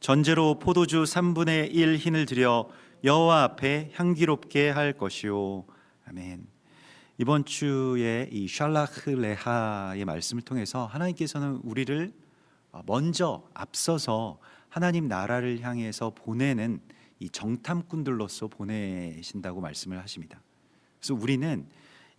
전제로 포도주 3분의 1 흰을 들여 여호와 앞에 향기롭게 할 것이요. 아멘. 이번 주에 이 샬라흐 레하의 말씀을 통해서 하나님께서는 우리를 먼저 앞서서 하나님 나라를 향해서 보내는 이 정탐꾼들로서 보내신다고 말씀을 하십니다. 그래서 우리는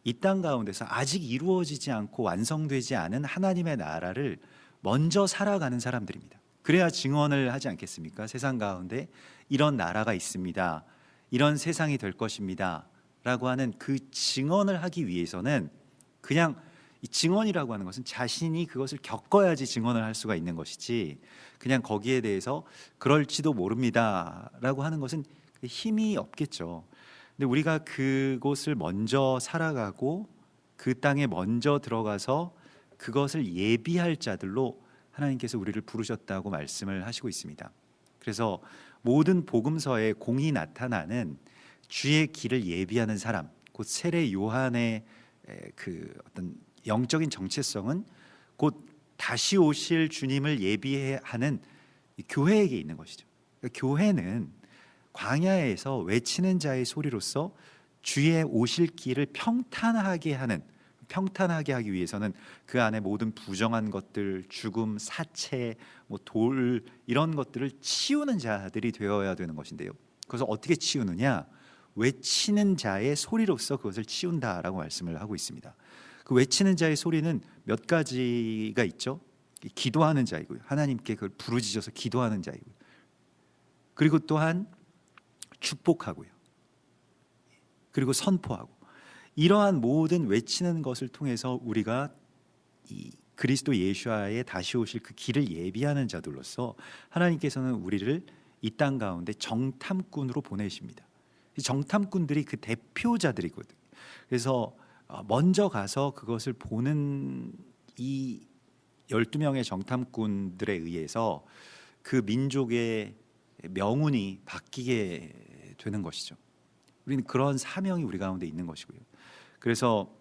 이 땅 가운데서 아직 이루어지지 않고 완성되지 않은 하나님의 나라를 먼저 살아가는 사람들입니다. 그래야 증언을 하지 않겠습니까? 세상 가운데 이런 나라가 있습니다, 이런 세상이 될 것입니다 라고 하는 그 증언을 하기 위해서는 그냥 이 증언이라고 하는 것은 자신이 그것을 겪어야지 증언을 할 수가 있는 것이지, 그냥 거기에 대해서 그럴지도 모릅니다 라고 하는 것은 힘이 없겠죠. 근데 우리가 그곳을 먼저 살아가고 그 땅에 먼저 들어가서 그것을 예비할 자들로 하나님께서 우리를 부르셨다고 말씀을 하시고 있습니다. 그래서 모든 복음서에 공이 나타나는 주의 길을 예비하는 사람, 곧 세례 요한의 그 어떤 영적인 정체성은 곧 다시 오실 주님을 예비하는 교회에게 있는 것이죠. 그러니까 교회는 광야에서 외치는 자의 소리로서 주의 오실 길을 평탄하게 하기 위해서는 그 안에 모든 부정한 것들, 죽음, 사체, 돌 이런 것들을 치우는 자들이 되어야 되는 것인데요. 그래서 어떻게 치우느냐? 외치는 자의 소리로서 그것을 치운다라고 말씀을 하고 있습니다. 그 외치는 자의 소리는 몇 가지가 있죠. 기도하는 자이고요, 하나님께 그걸 부르짖어서 기도하는 자이고요, 그리고 또한 축복하고요, 그리고 선포하고, 이러한 모든 외치는 것을 통해서 우리가 이 그리스도 예수와의 다시 오실 그 길을 예비하는 자들로서 하나님께서는 우리를 이 땅 가운데 정탐꾼으로 보내십니다. 정탐꾼들이 그 대표자들이거든요. 그래서 먼저 가서 그것을 보는 이 12명의 정탐꾼들에 의해서 그 민족의 명운이 바뀌게 되는 것이죠. 우리는 그런 사명이 우리 가운데 있는 것이고요. 그래서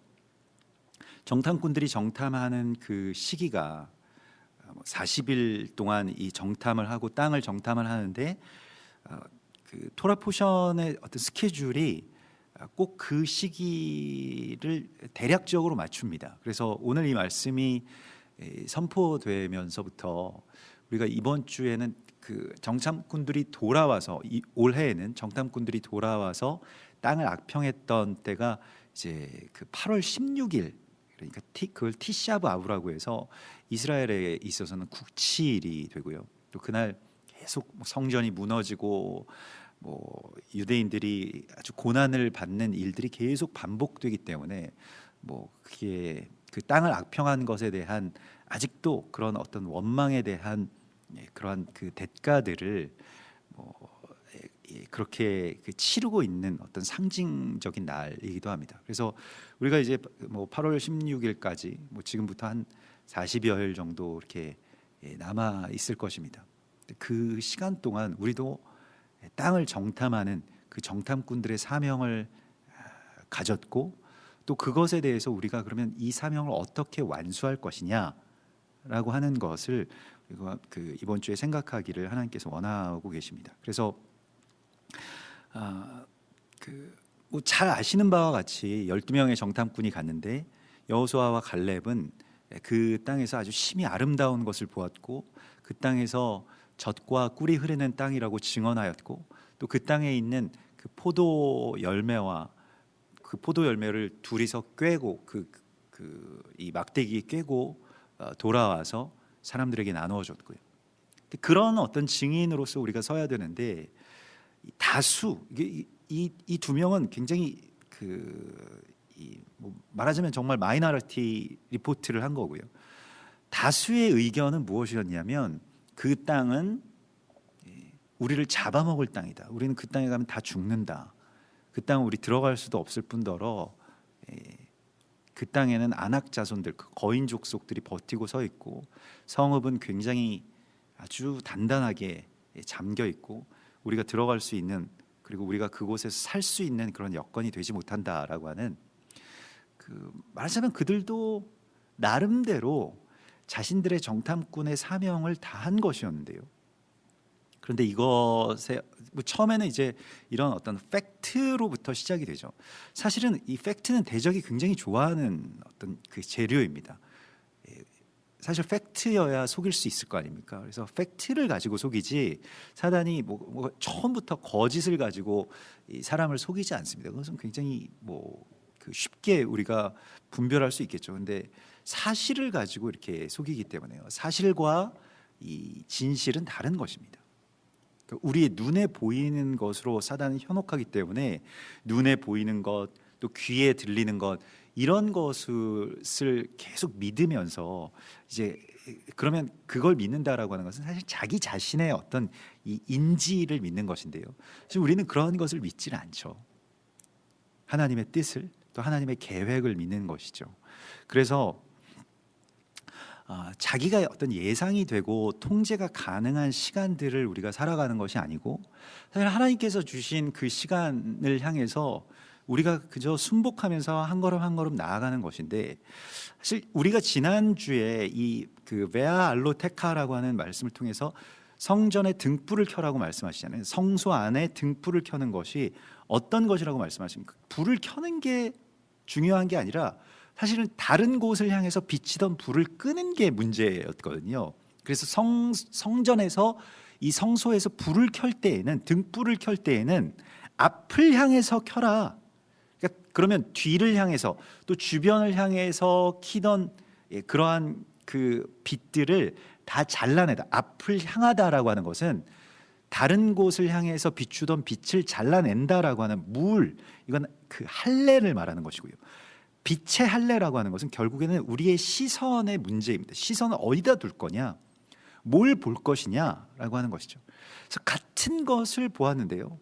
정탐꾼들이 정탐하는 그 시기가 40일 동안 이 정탐을 하고 땅을 정탐을 하는데 그 토라 포션의 어떤 스케줄이 꼭 그 시기를 대략적으로 맞춥니다. 그래서 오늘 이 말씀이 선포되면서부터 우리가 이번 주에는 그 정탐꾼들이 돌아와서, 올해에는 정탐꾼들이 돌아와서 땅을 악평했던 때가 이제 그 8월 16일, 그러니까 그걸 티샤브 아브라고 해서 이스라엘에 있어서는 국치일이 되고요. 또 그날 계속 성전이 무너지고 유대인들이 아주 고난을 받는 일들이 계속 반복되기 때문에 그게 그 땅을 악평한 것에 대한 아직도 그런 어떤 원망에 대한 그러한 그 대가들을 그렇게 치르고 있는 어떤 상징적인 날이기도 합니다. 그래서 우리가 이제 8월 16일까지 지금부터 한 40여일 정도 이렇게 남아 있을 것입니다. 그 시간 동안 우리도 땅을 정탐하는 그 정탐꾼들의 사명을 가졌고, 또 그것에 대해서 우리가 그러면 이 사명을 어떻게 완수할 것이냐라고 하는 것을 그 이번 주에 생각하기를 하나님께서 원하고 계십니다. 그래서 잘 아시는 바와 같이 12명의 정탐꾼이 갔는데 여호수아와 갈렙은 그 땅에서 아주 심히 아름다운 것을 보았고, 그 땅에서 젖과 꿀이 흐르는 땅이라고 증언하였고, 또 그 땅에 있는 그 포도 열매와 그 포도 열매를 둘이서 꿰고 이 막대기에 꿰고 돌아와서 사람들에게 나누어 줬고요. 그런 어떤 증인으로서 우리가 서야 되는데, 다수 이 두 명은 굉장히 말하자면 정말 마이너리티 리포트를 한 거고요. 다수의 의견은 무엇이었냐면, 그 땅은 우리를 잡아먹을 땅이다, 우리는 그 땅에 가면 다 죽는다, 그 땅은 우리 들어갈 수도 없을 뿐더러 그 땅에는 아낙 자손들, 그 거인 족속들이 버티고 서 있고, 성읍은 굉장히 아주 단단하게 잠겨 있고, 우리가 들어갈 수 있는, 그리고 우리가 그곳에서 살 수 있는 그런 여건이 되지 못한다라고 하는, 말하자면 그들도 나름대로 자신들의 정탐꾼의 사명을 다한 것이었는데요. 그런데 이것에 처음에는 이제 이런 어떤 팩트로부터 시작이 되죠. 사실은 이 팩트는 대적이 굉장히 좋아하는 어떤 그 재료입니다. 사실 팩트여야 속일 수 있을 거 아닙니까? 그래서 팩트를 가지고 속이지 사단이 뭐 처음부터 거짓을 가지고 이 사람을 속이지 않습니다. 그것은 굉장히 그 쉽게 우리가 분별할 수 있겠죠. 근데 사실을 가지고 이렇게 속이기 때문에요. 사실과 이 진실은 다른 것입니다. 그러니까 우리의 눈에 보이는 것으로 사단은 현혹하기 때문에 눈에 보이는 것, 또 귀에 들리는 것 이런 것을 계속 믿으면서 이제 그러면 그걸 믿는다라고 하는 것은 사실 자기 자신의 어떤 이 인지를 믿는 것인데요. 사실 우리는 그런 것을 믿지는 않죠. 하나님의 뜻을 또 하나님의 계획을 믿는 것이죠. 그래서 자기가 어떤 예상이 되고 통제가 가능한 시간들을 우리가 살아가는 것이 아니고 사실 하나님께서 주신 그 시간을 향해서 우리가 그저 순복하면서 한 걸음 한 걸음 나아가는 것인데 사실 우리가 지난주에 이 그 베아 알로테카라고 하는 말씀을 통해서 성전에 등불을 켜라고 말씀하시잖아요. 성소 안에 등불을 켜는 것이 어떤 것이라고 말씀하십니까? 불을 켜는 게 중요한 게 아니라 사실은 다른 곳을 향해서 비치던 불을 끄는 게 문제였거든요. 그래서 성전에서 이 성소에서 불을 켤 때에는 등불을 켤 때에는 앞을 향해서 켜라. 그러면 뒤를 향해서 또 주변을 향해서 키던 그러한 그 빛들을 다 잘라내다. 앞을 향하다라고 하는 것은 다른 곳을 향해서 비추던 빛을 잘라낸다라고 하는 이건 그 할례를 말하는 것이고요. 빛의 할례라고 하는 것은 결국에는 우리의 시선의 문제입니다. 시선을 어디다 둘 거냐, 뭘 볼 것이냐라고 하는 것이죠. 그래서 같은 것을 보았는데요.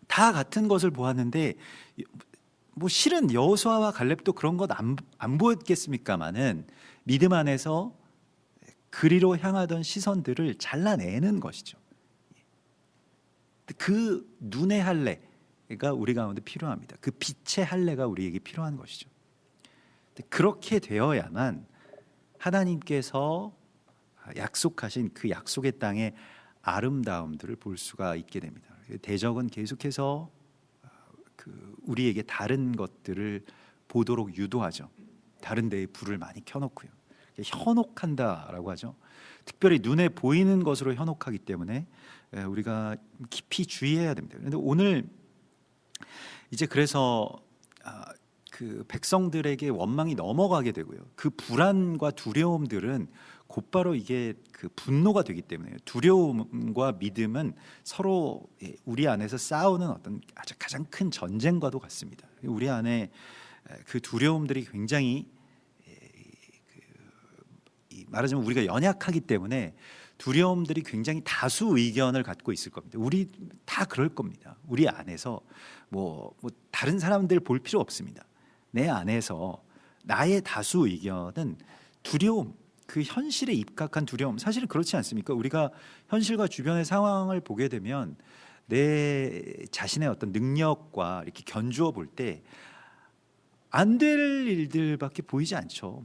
다 같은 것을 보았는데 실은 여호수아와 갈렙도 그런 것 안 보였겠습니까마는 믿음 안에서 그리로 향하던 시선들을 잘라내는 것이죠. 그 눈의 할례가 우리 가운데 필요합니다. 그 빛의 할례가 우리에게 필요한 것이죠. 그렇게 되어야만 하나님께서 약속하신 그 약속의 땅의 아름다움들을 볼 수가 있게 됩니다. 대적은 계속해서 우리에게 다른 것들을 보도록 유도하죠. 다른 데에 불을 많이 켜놓고요. 현혹한다라고 하죠. 특별히 눈에 보이는 것으로 현혹하기 때문에 우리가 깊이 주의해야 됩니다. 그런데 오늘 이제 그래서 그 백성들에게 원망이 넘어가게 되고요. 그 불안과 두려움들은 곧바로 이게 그 분노가 되기 때문에 두려움과 믿음은 서로 우리 안에서 싸우는 어떤 아주 가장 큰 전쟁과도 같습니다. 우리 안에 그 두려움들이 굉장히 말하자면 우리가 연약하기 때문에 두려움들이 굉장히 다수 의견을 갖고 있을 겁니다. 우리 다 그럴 겁니다. 우리 안에서 다른 사람들 볼 필요 없습니다. 내 안에서 나의 다수 의견은 두려움, 그 현실에 입각한 두려움. 사실은 그렇지 않습니까? 우리가 현실과 주변의 상황을 보게 되면 내 자신의 어떤 능력과 이렇게 견주어 볼 때 안 될 일들밖에 보이지 않죠.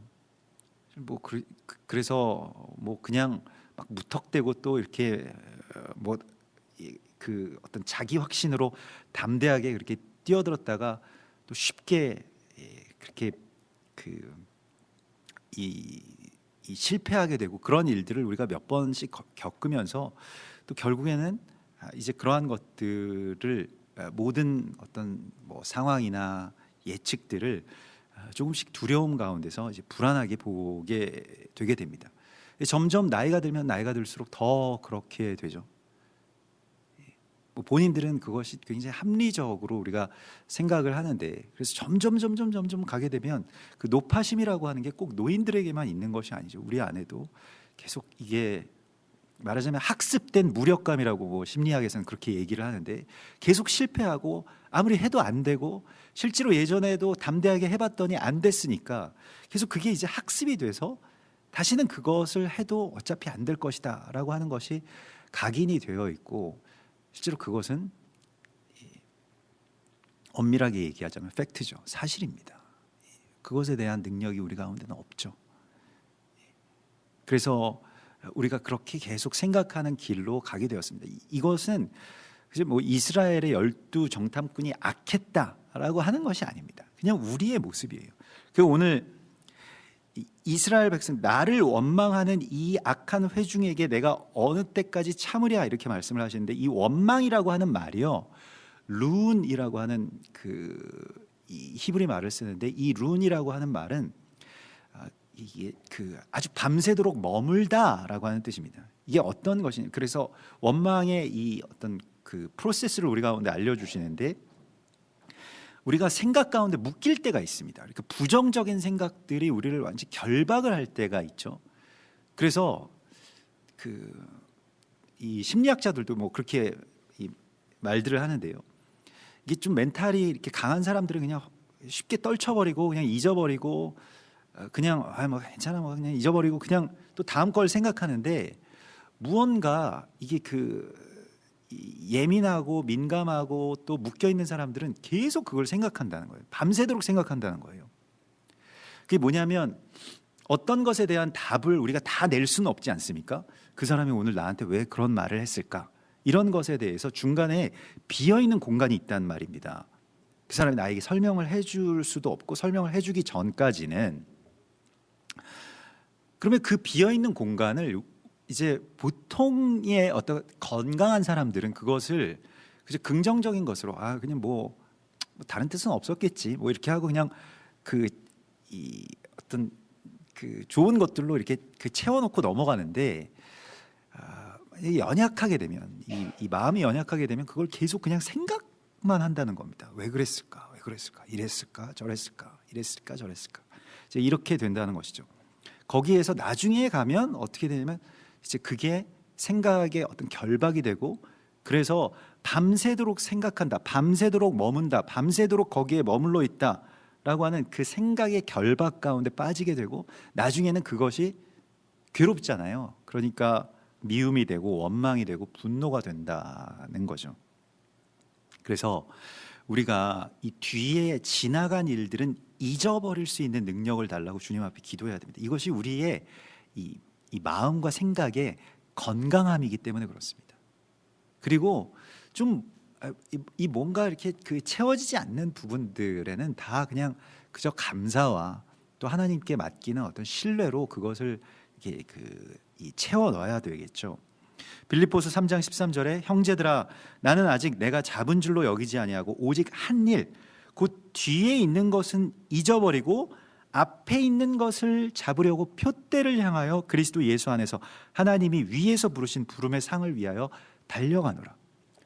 그래서 그냥 막 무턱대고 또 이렇게 그 어떤 자기 확신으로 담대하게 그렇게 뛰어들었다가 또 쉽게 그렇게 이 실패하게 되고 그런 일들을 우리가 몇 번씩 겪으면서 또 결국에는 이제 그러한 것들을 모든 어떤 상황이나 예측들을 조금씩 두려움 가운데서 이제 불안하게 보게 되게 됩니다. 점점 나이가 들면 나이가 들수록 더 그렇게 되죠. 본인들은 그것이 굉장히 합리적으로 우리가 생각을 하는데 그래서 점점 가게 되면 그 노파심이라고 하는 게 꼭 노인들에게만 있는 것이 아니죠. 우리 안에도 계속 이게 말하자면 학습된 무력감이라고 심리학에서는 그렇게 얘기를 하는데 계속 실패하고 아무리 해도 안 되고 실제로 예전에도 담대하게 해봤더니 안 됐으니까 계속 그게 이제 학습이 돼서 다시는 그것을 해도 어차피 안 될 것이다 라고 하는 것이 각인이 되어 있고 실제로 그것은 엄밀하게 얘기하자면 팩트죠. 사실입니다. 그것에 대한 능력이 우리 가운데는 없죠. 그래서 우리가 그렇게 계속 생각하는 길로 가게 되었습니다. 이것은 뭐 이스라엘의 12 정탐꾼이 악했다라고 하는 것이 아닙니다. 그냥 우리의 모습이에요. 그 오늘 이스라엘 백성, 나를 원망하는 이 악한 회중에게 내가 어느 때까지 참으랴, 이렇게 말씀을 하시는데, 이 원망이라고 하는 말이요, 룬이라고 하는 이 히브리 말을 쓰는데, 이 룬이라고 하는 말은 이게 아주 밤새도록 머물다라고 하는 뜻입니다. 이게 어떤 것이냐? 그래서 원망의 이 어떤 프로세스를 우리 가운데 알려주시는데, 우리가 생각 가운데 묶일 때가 있습니다. 그러니까 부정적인 생각들이 우리를 완전히 결박을 할 때가 있죠. 그래서 이 심리학자들도 뭐 그렇게 이 말들을 하는데요. 이게 좀 멘탈이 이렇게 강한 사람들은 그냥 쉽게 떨쳐버리고 그냥 잊어버리고 그냥 뭐 괜찮아 뭐 그냥 잊어버리고 그냥 또 다음 걸 생각하는데, 무언가 이게 예민하고 민감하고 또 묶여 있는 사람들은 계속 그걸 생각한다는 거예요. 밤새도록 생각한다는 거예요. 그게 뭐냐면, 어떤 것에 대한 답을 우리가 다 낼 수는 없지 않습니까? 그 사람이 오늘 나한테 왜 그런 말을 했을까? 이런 것에 대해서 중간에 비어 있는 공간이 있단 말입니다. 그 사람이 나에게 설명을 해줄 수도 없고, 설명을 해주기 전까지는, 그러면 그 비어 있는 공간을 이제 보통의 어떤 건강한 사람들은 그것을 그저 긍정적인 것으로 그냥 뭐 다른 뜻은 없었겠지 뭐 이렇게 하고 그냥 이 어떤 좋은 것들로 이렇게 채워놓고 넘어가는데, 연약하게 되면 이 마음이 연약하게 되면 그걸 계속 그냥 생각만 한다는 겁니다. 왜 그랬을까? 왜 그랬을까? 이랬을까? 저랬을까? 이랬을까? 저랬을까? 이제 이렇게 된다는 것이죠. 거기에서 나중에 가면 어떻게 되냐면 이제 그게 생각의 어떤 결박이 되고, 그래서 밤새도록 생각한다, 밤새도록 머문다, 밤새도록 거기에 머물러 있다라고 하는 그 생각의 결박 가운데 빠지게 되고, 나중에는 그것이 괴롭잖아요. 그러니까 미움이 되고 원망이 되고 분노가 된다는 거죠. 그래서 우리가 이 뒤에 지나간 일들은 잊어버릴 수 있는 능력을 달라고 주님 앞에 기도해야 됩니다. 이것이 우리의 이 마음과 생각의 건강함이기 때문에 그렇습니다. 그리고 좀 이 뭔가 이렇게 채워지지 않는 부분들에는 다 그냥 그저 감사와 또 하나님께 맡기는 어떤 신뢰로 그것을 이렇게 채워 넣어야 되겠죠. 빌립보서 3장 13절에 형제들아 나는 아직 내가 잡은 줄로 여기지 아니하고 오직 한 일 곧 뒤에 있는 것은 잊어버리고 앞에 있는 것을 잡으려고 표대를 향하여 그리스도 예수 안에서 하나님이 위에서 부르신 부름의 상을 위하여 달려가노라.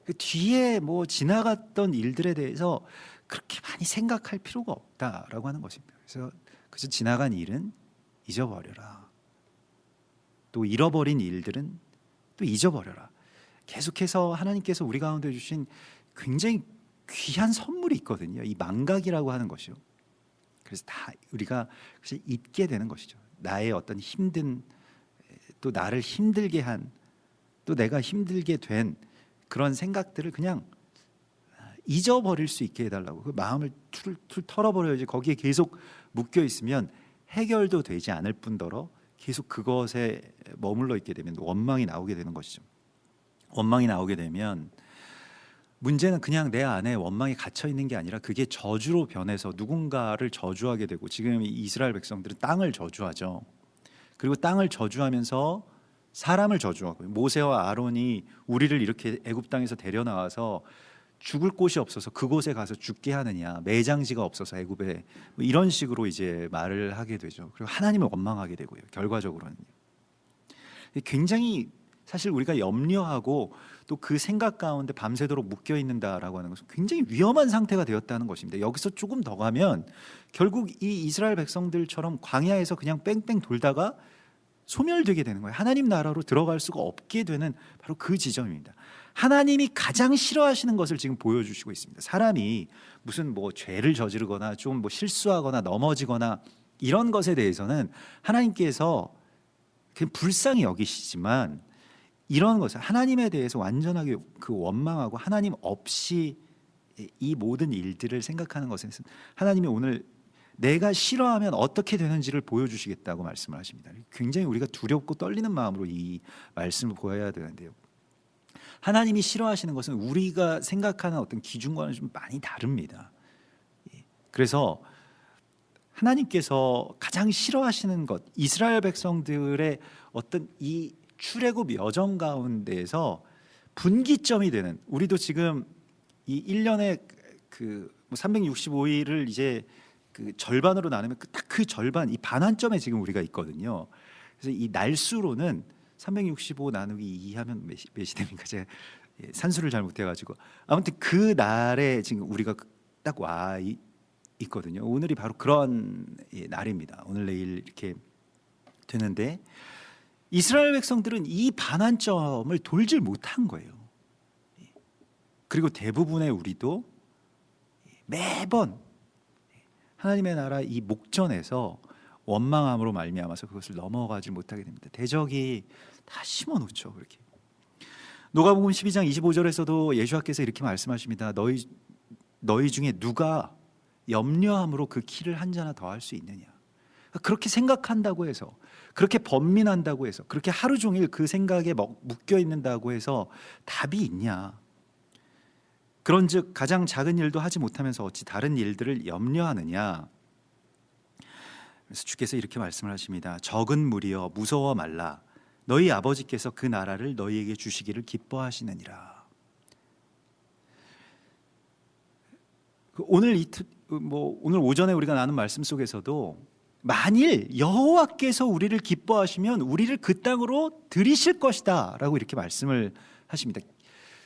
그 뒤에 뭐 지나갔던 일들에 대해서 그렇게 많이 생각할 필요가 없다라고 하는 것입니다. 그래서 지나간 일은 잊어버려라. 또 잃어버린 일들은 또 잊어버려라. 계속해서 하나님께서 우리 가운데 주신 굉장히 귀한 선물이 있거든요. 이 망각이라고 하는 것이요. 그래서 다 우리가 잊게 되는 것이죠. 나의 어떤 힘든, 또 나를 힘들게 한, 또 내가 힘들게 된 그런 생각들을 그냥 잊어버릴 수 있게 해달라고. 그 마음을 툴툴 털어버려야지. 거기에 계속 묶여 있으면 해결도 되지 않을 뿐더러 계속 그것에 머물러 있게 되면 원망이 나오게 되는 것이죠. 원망이 나오게 되면 문제는 그냥 내 안에 원망이 갇혀 있는 게 아니라 그게 저주로 변해서 누군가를 저주하게 되고, 지금 이스라엘 백성들은 땅을 저주하죠. 그리고 땅을 저주하면서 사람을 저주하고, 모세와 아론이 우리를 이렇게 애굽 땅에서 데려 나와서 죽을 곳이 없어서 그곳에 가서 죽게 하느냐, 매장지가 없어서 애굽에, 뭐 이런 식으로 이제 말을 하게 되죠. 그리고 하나님을 원망하게 되고요. 결과적으로는 굉장히 사실 우리가 염려하고 또 그 생각 가운데 밤새도록 묶여 있는다라고 하는 것은 굉장히 위험한 상태가 되었다는 것입니다. 여기서 조금 더 가면 결국 이 이스라엘 백성들처럼 광야에서 그냥 뺑뺑 돌다가 소멸되게 되는 거예요. 하나님 나라로 들어갈 수가 없게 되는 바로 그 지점입니다. 하나님이 가장 싫어하시는 것을 지금 보여주시고 있습니다. 사람이 무슨 뭐 죄를 저지르거나 좀 뭐 실수하거나 넘어지거나 이런 것에 대해서는 하나님께서 그냥 불쌍히 여기시지만, 이런 것을 하나님에 대해서 완전하게 원망하고 하나님 없이 이 모든 일들을 생각하는 것은 하나님이 오늘 내가 싫어하면 어떻게 되는지를 보여주시겠다고 말씀을 하십니다. 굉장히 우리가 두렵고 떨리는 마음으로 이 말씀을 보아야 되는데요. 하나님이 싫어하시는 것은 우리가 생각하는 어떤 기준과는 좀 많이 다릅니다. 그래서 하나님께서 가장 싫어하시는 것, 이스라엘 백성들의 어떤 이 출애굽 여정 가운데에서 분기점이 되는, 우리도 지금 이 1년에 그 365일을 이제 그 절반으로 나누면 딱 그 절반, 이 반환점에 지금 우리가 있거든요. 그래서 이 날수로는 365 나누기 2 하면 몇이 됩니까? 제가 산수를 잘 못해가지고 아무튼 그 날에 지금 우리가 딱 와 있거든요. 오늘이 바로 그런 날입니다. 오늘 내일 이렇게 되는데 이스라엘 백성들은 이 반환점을 돌질 못한 거예요. 그리고 대부분의 우리도 매번 하나님의 나라 이 목전에서 원망함으로 말미암아서 그것을 넘어가지 못하게 됩니다. 대적이 다 심어놓죠. 그렇게. 누가복음 12장 25절에서도 예수께서 이렇게 말씀하십니다. 너희 중에 누가 염려함으로 그 키를 한 자나 더 할 수 있느냐. 그렇게 생각한다고 해서, 그렇게 번민한다고 해서, 그렇게 하루 종일 그 생각에 묶여 있는다고 해서 답이 있냐. 그런즉 가장 작은 일도 하지 못하면서 어찌 다른 일들을 염려하느냐. 그래서 주께서 이렇게 말씀을 하십니다. 적은 무리여 무서워 말라. 너희 아버지께서 그 나라를 너희에게 주시기를 기뻐하시느니라. 오늘 오늘 오전에 우리가 나눈 말씀 속에서도 만일 여호와께서 우리를 기뻐하시면 우리를 그 땅으로 들이실 것이다라고 이렇게 말씀을 하십니다.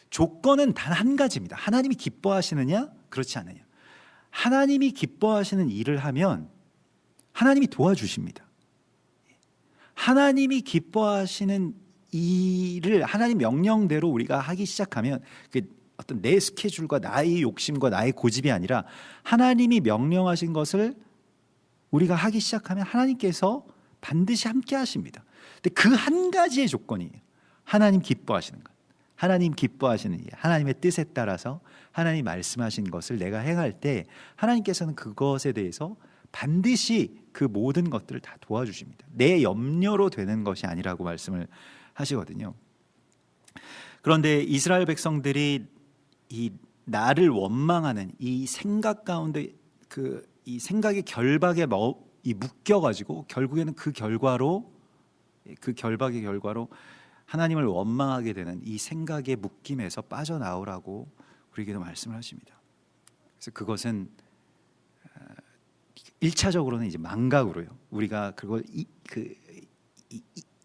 조건은 단 한 가지입니다. 하나님이 기뻐하시느냐, 그렇지 않느냐. 하나님이 기뻐하시는 일을 하면 하나님이 도와주십니다. 하나님이 기뻐하시는 일을 하나님 명령대로 우리가 하기 시작하면 그 어떤 내 스케줄과 나의 욕심과 나의 고집이 아니라 하나님이 명령하신 것을 우리가 하기 시작하면 하나님께서 반드시 함께 하십니다. 근데 그 한 가지의 조건이에요. 하나님 기뻐하시는 것. 하나님 기뻐하시는 일, 하나님의 뜻에 따라서 하나님 말씀하신 것을 내가 행할 때 하나님께서는 그것에 대해서 반드시 그 모든 것들을 다 도와주십니다. 내 염려로 되는 것이 아니라고 말씀을 하시거든요. 그런데 이스라엘 백성들이 이 나를 원망하는 이 생각 가운데 이 생각의 결박에 묶여가지고 결국에는 그 결박의 결과로 하나님을 원망하게 되는 이 생각의 묶임에서 빠져나오라고 우리에게도 말씀을 하십니다. 그래서 그것은 1차적으로는 이제 망각으로요. 우리가 그걸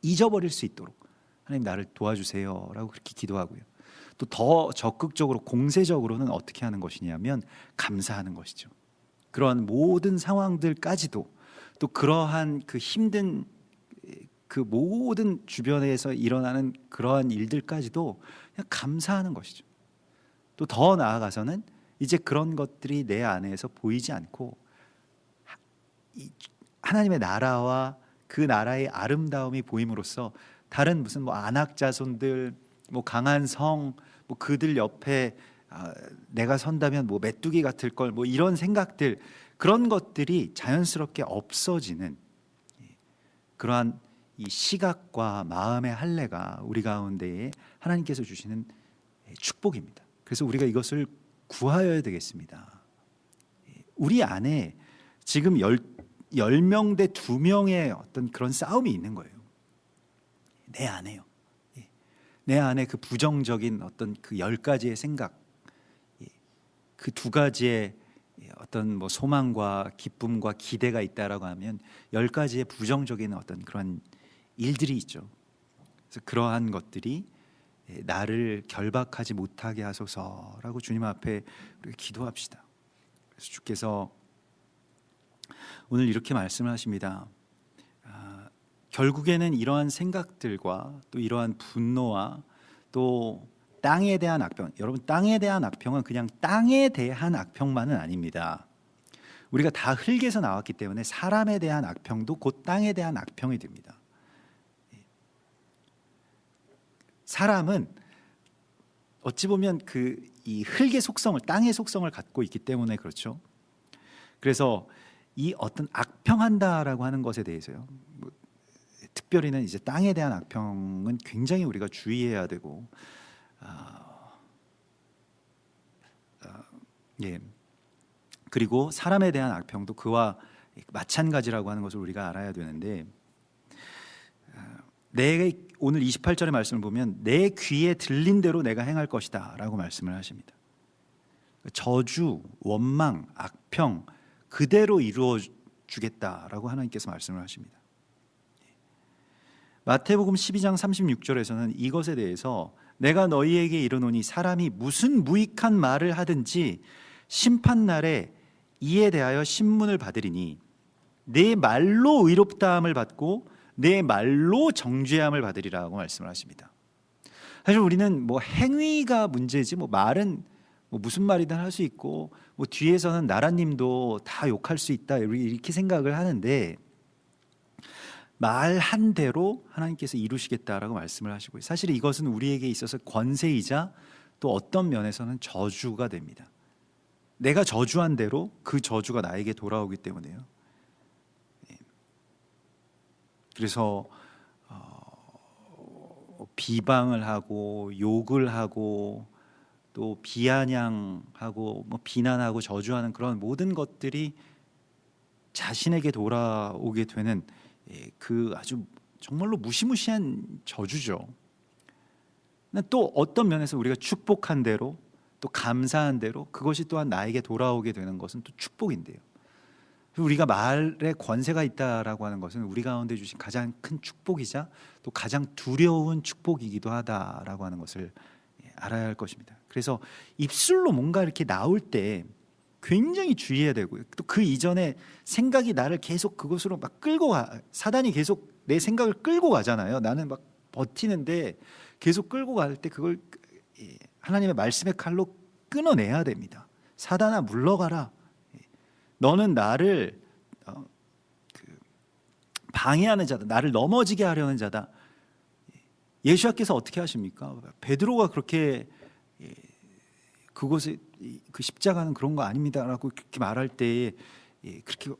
잊어버릴 수 있도록 하나님 나를 도와주세요라고 그렇게 기도하고요. 또 더 적극적으로 공세적으로는 어떻게 하는 것이냐면 감사하는 것이죠. 그러한 모든 상황들까지도 또 그러한 그 힘든 그 모든 주변에서 일어나는 그러한 일들까지도 그냥 감사하는 것이죠. 또 더 나아가서는 이제 그런 것들이 내 안에서 보이지 않고 하나님의 나라와 그 나라의 아름다움이 보임으로써 다른 무슨 안악 자손들, 강한 성, 그들 옆에 내가 선다면 메뚜기 같을 걸, 이런 생각들, 그런 것들이 자연스럽게 없어지는 그러한 이 시각과 마음의 할례가 우리 가운데에 하나님께서 주시는 축복입니다. 그래서 우리가 이것을 구하여야 되겠습니다. 우리 안에 지금 10명 대 2명의 어떤 그런 싸움이 있는 거예요. 내 안에요. 내 안에 그 부정적인 어떤 그 10가지의 생각, 그 2가지의 어떤 소망과 기쁨과 기대가 있다라고 하면 10가지의 부정적인 어떤 그런 일들이 있죠. 그래서 그러한 것들이 나를 결박하지 못하게 하소서라고 주님 앞에 우리가 기도합시다. 그래서 주께서 오늘 이렇게 말씀을 하십니다. 결국에는 이러한 생각들과 또 이러한 분노와 또 땅에 대한 악평, 여러분 땅에 대한 악평은 그냥 땅에 대한 악평만은 아닙니다. 우리가 다 흙에서 나왔기 때문에 사람에 대한 악평도 곧 땅에 대한 악평이 됩니다. 사람은 어찌 보면 이 흙의 속성을, 땅의 속성을 갖고 있기 때문에 그렇죠. 그래서 이 어떤 악평한다라고 하는 것에 대해서요. 뭐, 특별히는 이제 땅에 대한 악평은 굉장히 우리가 주의해야 되고, 예. 그리고 사람에 대한 악평도 그와 마찬가지라고 하는 것을 우리가 알아야 되는데, 내 오늘 28절의 말씀을 보면 내 귀에 들린 대로 내가 행할 것이다 라고 말씀을 하십니다. 저주, 원망, 악평 그대로 이루어 주겠다라고 하나님께서 말씀을 하십니다. 마태복음 12장 36절에서는 이것에 대해서 내가 너희에게 이르노니 사람이 무슨 무익한 말을 하든지 심판날에 이에 대하여 신문을 받으리니 내 말로 의롭다함을 받고 내 말로 정죄함을 받으리라고 말씀을 하십니다. 사실 우리는 뭐 행위가 문제지 뭐 말은 뭐 무슨 말이든 할 수 있고 뭐 뒤에서는 나라님도 다 욕할 수 있다 이렇게 생각을 하는데, 말한 대로 하나님께서 이루시겠다라고 말씀을 하시고, 사실 이것은 우리에게 있어서 권세이자 또 어떤 면에서는 저주가 됩니다. 내가 저주한 대로 그 저주가 나에게 돌아오기 때문에요. 그래서 비방을 하고 욕을 하고 또 비아냥하고 뭐 비난하고 저주하는 그런 모든 것들이 자신에게 돌아오게 되는 그 아주 정말로 무시무시한 저주죠. 또 어떤 면에서 우리가 축복한 대로 또 감사한 대로 그것이 또한 나에게 돌아오게 되는 것은 또 축복인데요. 우리가 말에 권세가 있다라고 하는 것은 우리 가운데 주신 가장 큰 축복이자 또 가장 두려운 축복이기도 하다라고 하는 것을 알아야 할 것입니다. 그래서 입술로 뭔가 이렇게 나올 때 굉장히 주의해야 되고요. 또 그 이전에 생각이 나를 계속 그것으로 막 끌고 가, 사단이 계속 내 생각을 끌고 가잖아요. 나는 막 버티는데 계속 끌고 갈 때 그걸 하나님의 말씀의 칼로 끊어내야 됩니다. 사단아 물러가라. 너는 나를 방해하는 자다. 나를 넘어지게 하려는 자다. 예수님께서 어떻게 하십니까? 베드로가 그렇게 그것에 그 십자가는 그런 거 아닙니다라고 그렇게 말할 때에 그렇게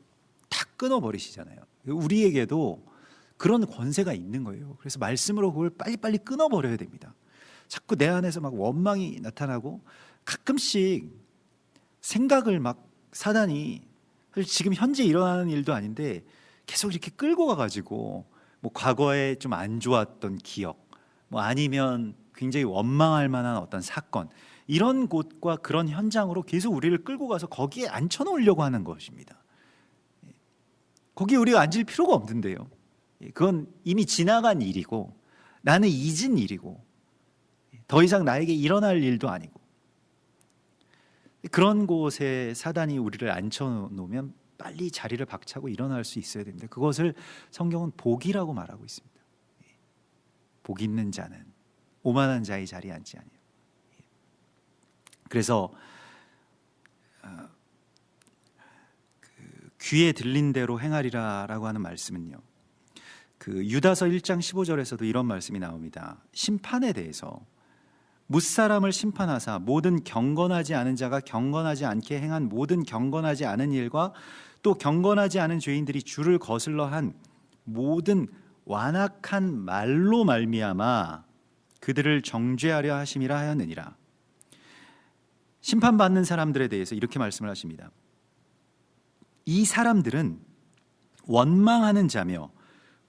다 끊어버리시잖아요. 우리에게도 그런 권세가 있는 거예요. 그래서 말씀으로 그걸 빨리빨리 끊어버려야 됩니다. 자꾸 내 안에서 막 원망이 나타나고 가끔씩 생각을 막 사단이 지금 현재 일어나는 일도 아닌데 계속 이렇게 끌고 가가지고 뭐 과거에 좀 안 좋았던 기억, 뭐 아니면 굉장히 원망할 만한 어떤 사건, 이런 곳과 그런 현장으로 계속 우리를 끌고 가서 거기에 앉혀놓으려고 하는 것입니다. 거기에 우리가 앉을 필요가 없는데요. 그건 이미 지나간 일이고 나는 잊은 일이고 더 이상 나에게 일어날 일도 아니고, 그런 곳에 사단이 우리를 앉혀놓으면 빨리 자리를 박차고 일어날 수 있어야 됩니다. 그것을 성경은 복이라고 말하고 있습니다. 복 있는 자는 오만한 자의 자리에 앉지 아니하고. 그래서 귀에 들린 대로 행하리라라고 하는 말씀은요, 그 유다서 1장 15절에서도 이런 말씀이 나옵니다. 심판에 대해서 무사람을 심판하사 모든 경건하지 않은 자가 경건하지 않게 행한 모든 경건하지 않은 일과 또 경건하지 않은 죄인들이 주를 거슬러 한 모든 완악한 말로 말미암아 그들을 정죄하려 하심이라 하였느니라. 심판받는 사람들에 대해서 이렇게 말씀을 하십니다. 이 사람들은 원망하는 자며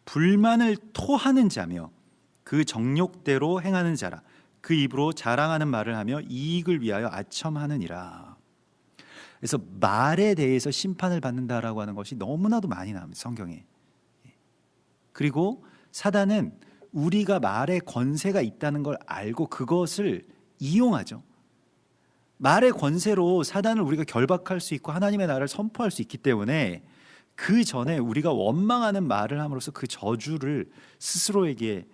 불만을 토하는 자며 그 정욕대로 행하는 자라. 그 입으로 자랑하는 말을 하며 이익을 위하여 아첨하느니라. 그래서 말에 대해서 심판을 받는다라고 하는 것이 너무나도 많이 나옵니다, 성경에. 그리고 사단은 우리가 말에 권세가 있다는 걸 알고 그것을 이용하죠. 말의 권세로 사단을 우리가 결박할 수 있고 하나님의 나라를 선포할 수 있기 때문에 그 전에 우리가 원망하는 말을 함으로써 그 저주를 스스로에게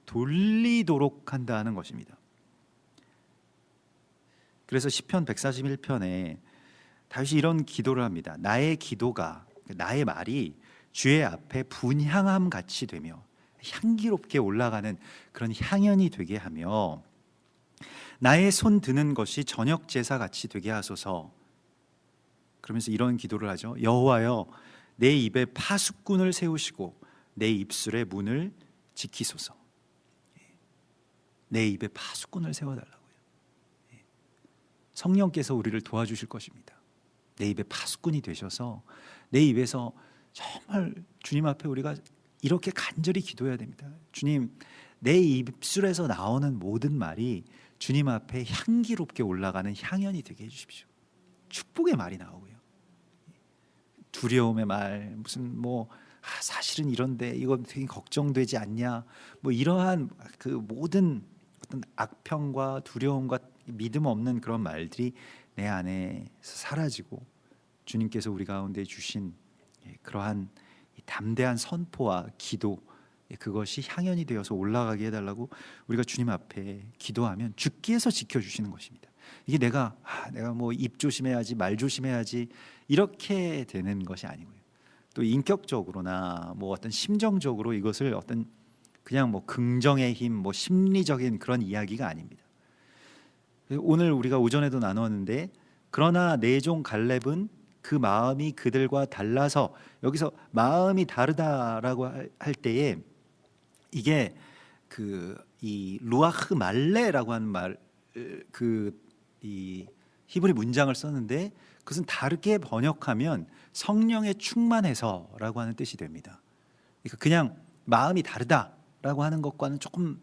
돌리도록 한다는 것입니다. 그래서 시편 141편에 다윗이 이런 기도를 합니다. 나의 기도가, 나의 말이 주의 앞에 분향함 같이 되며 향기롭게 올라가는 그런 향연이 되게 하며 나의 손 드는 것이 저녁 제사 같이 되게 하소서. 그러면서 이런 기도를 하죠. 여호와여, 내 입에 파수꾼을 세우시고 내 입술의 문을 지키소서. 내 입에 파수꾼을 세워달라고요. 성령께서 우리를 도와주실 것입니다. 내 입에 파수꾼이 되셔서 내 입에서 정말 주님 앞에 우리가 이렇게 간절히 기도해야 됩니다. 주님, 내 입술에서 나오는 모든 말이 주님 앞에 향기롭게 올라가는 향연이 되게 해주십시오. 축복의 말이 나오고요. 두려움의 말, 무슨 사실은 이런데 이거 되게 걱정되지 않냐, 이러한 그 모든 어떤 악평과 두려움과 믿음 없는 그런 말들이 내 안에서 사라지고 주님께서 우리 가운데 주신 그러한 담대한 선포와 기도, 그것이 향연이 되어서 올라가게 해달라고 우리가 주님 앞에 기도하면 주께서 지켜주시는 것입니다. 이게 내가 입 조심해야지, 말 조심해야지 이렇게 되는 것이 아니고요. 또 인격적으로나 어떤 심정적으로 이것을 어떤 그냥 긍정의 힘, 심리적인 그런 이야기가 아닙니다. 오늘 우리가 오전에도 나누었는데, 그러나 내 종 갈렙은 그 마음이 그들과 달라서, 여기서 마음이 다르다라고 할 때에 이게 이 루아흐 말레라고 하는 말, 이 히브리 문장을 썼는데 그것은 다르게 번역하면 성령에 충만해서라고 하는 뜻이 됩니다. 그러니까 그냥 마음이 다르다라고 하는 것과는 조금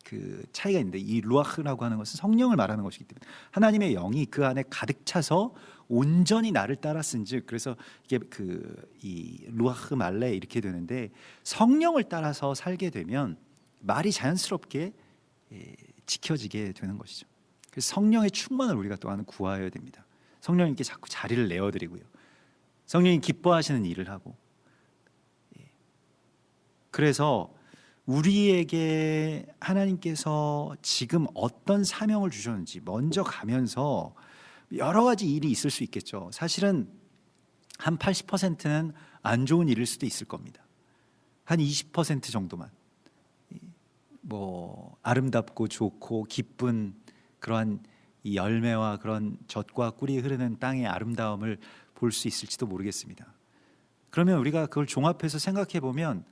그 차이가 있는데, 이 루아흐라고 하는 것은 성령을 말하는 것이기 때문에 하나님의 영이 그 안에 가득 차서 온전히 나를 따랐은즉, 그래서 이게 이 루아흐 말레 이렇게 되는데, 성령을 따라서 살게 되면 말이 자연스럽게 지켜지게 되는 것이죠. 그래서 성령의 충만을 우리가 또한 구하여야 됩니다. 성령님께 자꾸 자리를 내어드리고요, 성령이 기뻐하시는 일을 하고, 그래서 우리에게 하나님께서 지금 어떤 사명을 주셨는지 먼저 가면서, 여러 가지 일이 있을 수 있겠죠. 사실은 한 80%는 안 좋은 일일 수도 있을 겁니다. 한 20% 정도만 아름답고 좋고 기쁜 그러한 이 열매와 그런 젖과 꿀이 흐르는 땅의 아름다움을 볼 수 있을지도 모르겠습니다. 그러면 우리가 그걸 종합해서 생각해 보면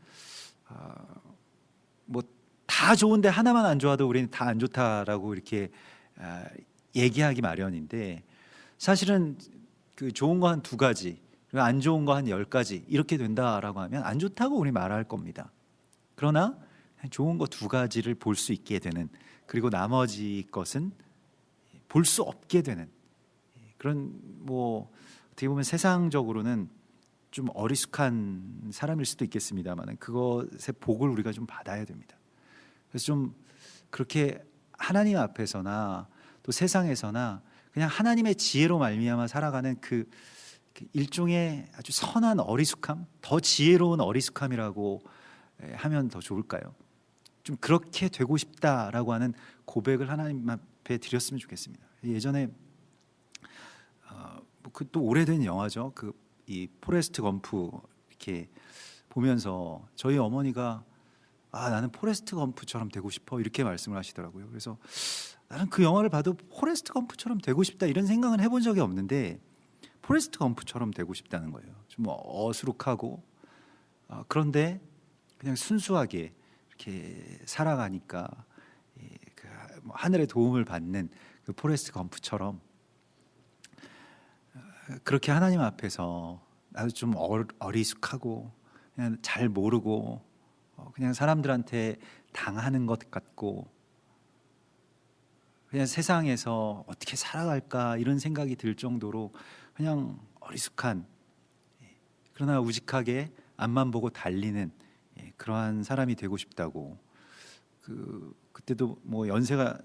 다 좋은데 하나만 안 좋아도 우리는 다 안 좋다라고 이렇게 얘기하기 마련인데, 사실은 그 좋은 거 한 2가지, 그리고 안 좋은 거 한 10가지 이렇게 된다라고 하면 안 좋다고 우리 말할 겁니다. 그러나 좋은 거 2가지를 볼 수 있게 되는, 그리고 나머지 것은 볼 수 없게 되는 그런, 어떻게 보면 세상적으로는 좀 어리숙한 사람일 수도 있겠습니다만, 그것의 복을 우리가 좀 받아야 됩니다. 그래서 좀 그렇게 하나님 앞에서나 또 세상에서나 그냥 하나님의 지혜로 말미암아 살아가는 그 일종의 아주 선한 어리숙함, 더 지혜로운 어리숙함이라고 하면 더 좋을까요? 좀 그렇게 되고 싶다라고 하는 고백을 하나님 앞에 드렸으면 좋겠습니다. 예전에 또 오래된 영화죠. 이 포레스트 검프 이렇게 보면서 저희 어머니가 나는 포레스트 검프처럼 되고 싶어 이렇게 말씀을 하시더라고요. 그래서 나는 그 영화를 봐도 포레스트 검프처럼 되고 싶다 이런 생각은 해본 적이 없는데, 포레스트 검프처럼 되고 싶다는 거예요. 좀 어수룩하고 그런데 그냥 순수하게 이렇게 살아가니까 하늘의 도움을 받는 그 포레스트 검프처럼, 그렇게 하나님 앞에서 나도 좀 어리숙하고 그냥 잘 모르고 그냥 사람들한테 당하는 것 같고 그냥 세상에서 어떻게 살아갈까 이런 생각이 들 정도로 그냥 어리숙한, 그러나 우직하게 앞만 보고 달리는 그러한 사람이 되고 싶다고, 그때도 연세가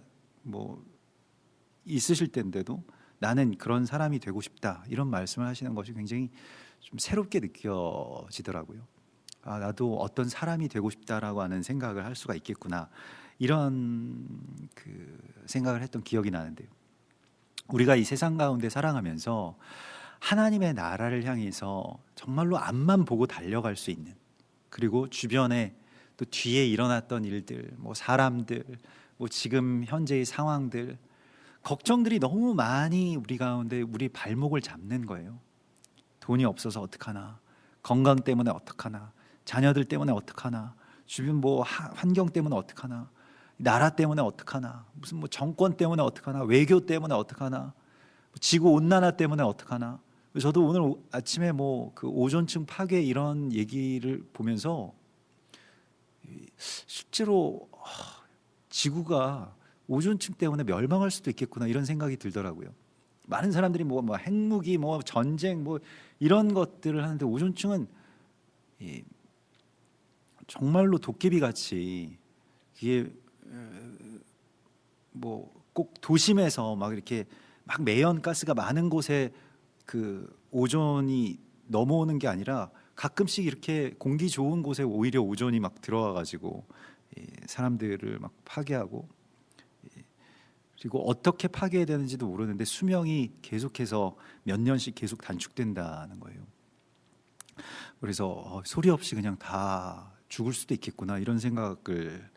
있으실 때인데도 나는 그런 사람이 되고 싶다 이런 말씀을 하시는 것이 굉장히 좀 새롭게 느껴지더라고요. 나도 어떤 사람이 되고 싶다라고 하는 생각을 할 수가 있겠구나, 이런 생각을 했던 기억이 나는데요. 우리가 이 세상 가운데 살아가면서 하나님의 나라를 향해서 정말로 앞만 보고 달려갈 수 있는, 그리고 주변에 또 뒤에 일어났던 일들, 사람들, 지금 현재의 상황들, 걱정들이 너무 많이 우리 가운데 우리 발목을 잡는 거예요. 돈이 없어서 어떡하나, 건강 때문에 어떡하나, 자녀들 때문에 어떡하나, 주변 뭐 환경 때문에 어떡하나, 나라 때문에 어떡하나, 무슨 뭐 정권 때문에 어떡하나, 외교 때문에 어떡하나, 지구 온난화 때문에 어떡하나. 저도 오늘 아침에 뭐 그 오존층 파괴 이런 얘기를 보면서 실제로 지구가 오존층 때문에 멸망할 수도 있겠구나 이런 생각이 들더라고요. 많은 사람들이 뭐 핵무기, 뭐 전쟁, 뭐 이런 것들을 하는데 오존층은 정말로 도깨비 같이 이게 뭐 꼭 도심에서 막 이렇게 막 매연 가스가 많은 곳에 그 오존이 넘어오는 게 아니라 가끔씩 이렇게 공기 좋은 곳에 오히려 오존이 막 들어와 가지고 사람들을 막 파괴하고, 그리고 어떻게 파괴되는지도 모르는데 수명이 계속해서 몇 년씩 계속 단축된다는 거예요. 그래서 소리 없이 그냥 다 죽을 수도 있겠구나 이런 생각을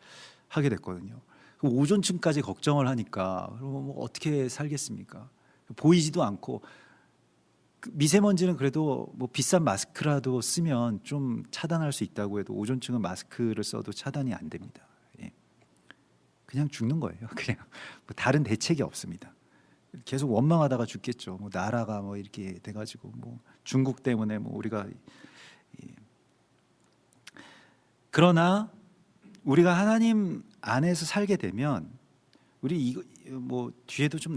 하게 됐거든요. 오존층까지 걱정을 하니까 그럼 뭐 어떻게 살겠습니까? 보이지도 않고, 미세먼지는 그래도 뭐 비싼 마스크라도 쓰면 좀 차단할 수 있다고 해도 오존층은 마스크를 써도 차단이 안 됩니다. 그냥 죽는 거예요. 그냥 뭐 다른 대책이 없습니다. 계속 원망하다가 죽겠죠. 뭐 나라가 뭐 이렇게 돼가지고 뭐 중국 때문에 뭐 우리가 그러나 우리가 하나님 안에서 살게 되면 우리 이거 뭐 뒤에도 좀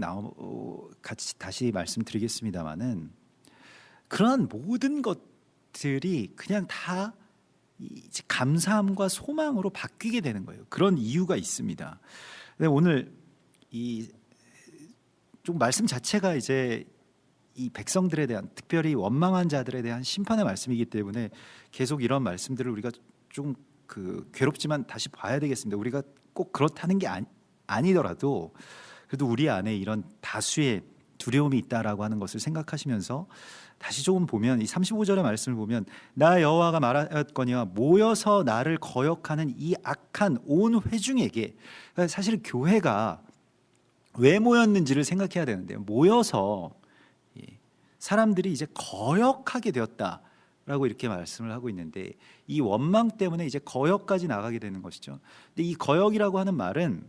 같이 다시 말씀드리겠습니다만은 그러한 모든 것들이 그냥 다 이제 감사함과 소망으로 바뀌게 되는 거예요. 그런 이유가 있습니다. 근데 오늘 이 좀 말씀 자체가 이제 이 백성들에 대한, 특별히 원망한 자들에 대한 심판의 말씀이기 때문에 계속 이런 말씀들을 우리가 좀 괴롭지만 다시 봐야 되겠습니다. 우리가 꼭 그렇다는 게 아니더라도 그래도 우리 안에 이런 다수의 두려움이 있다라고 하는 것을 생각하시면서 다시 조금 보면 이 35절의 말씀을 보면 나 여호와가 말하였거니와 모여서 나를 거역하는 이 악한 온 회중에게, 사실 교회가 왜 모였는지를 생각해야 되는데, 모여서 사람들이 이제 거역하게 되었다라고 이렇게 말씀을 하고 있는데, 이 원망 때문에 이제 거역까지 나가게 되는 것이죠. 근데 이 거역이라고 하는 말은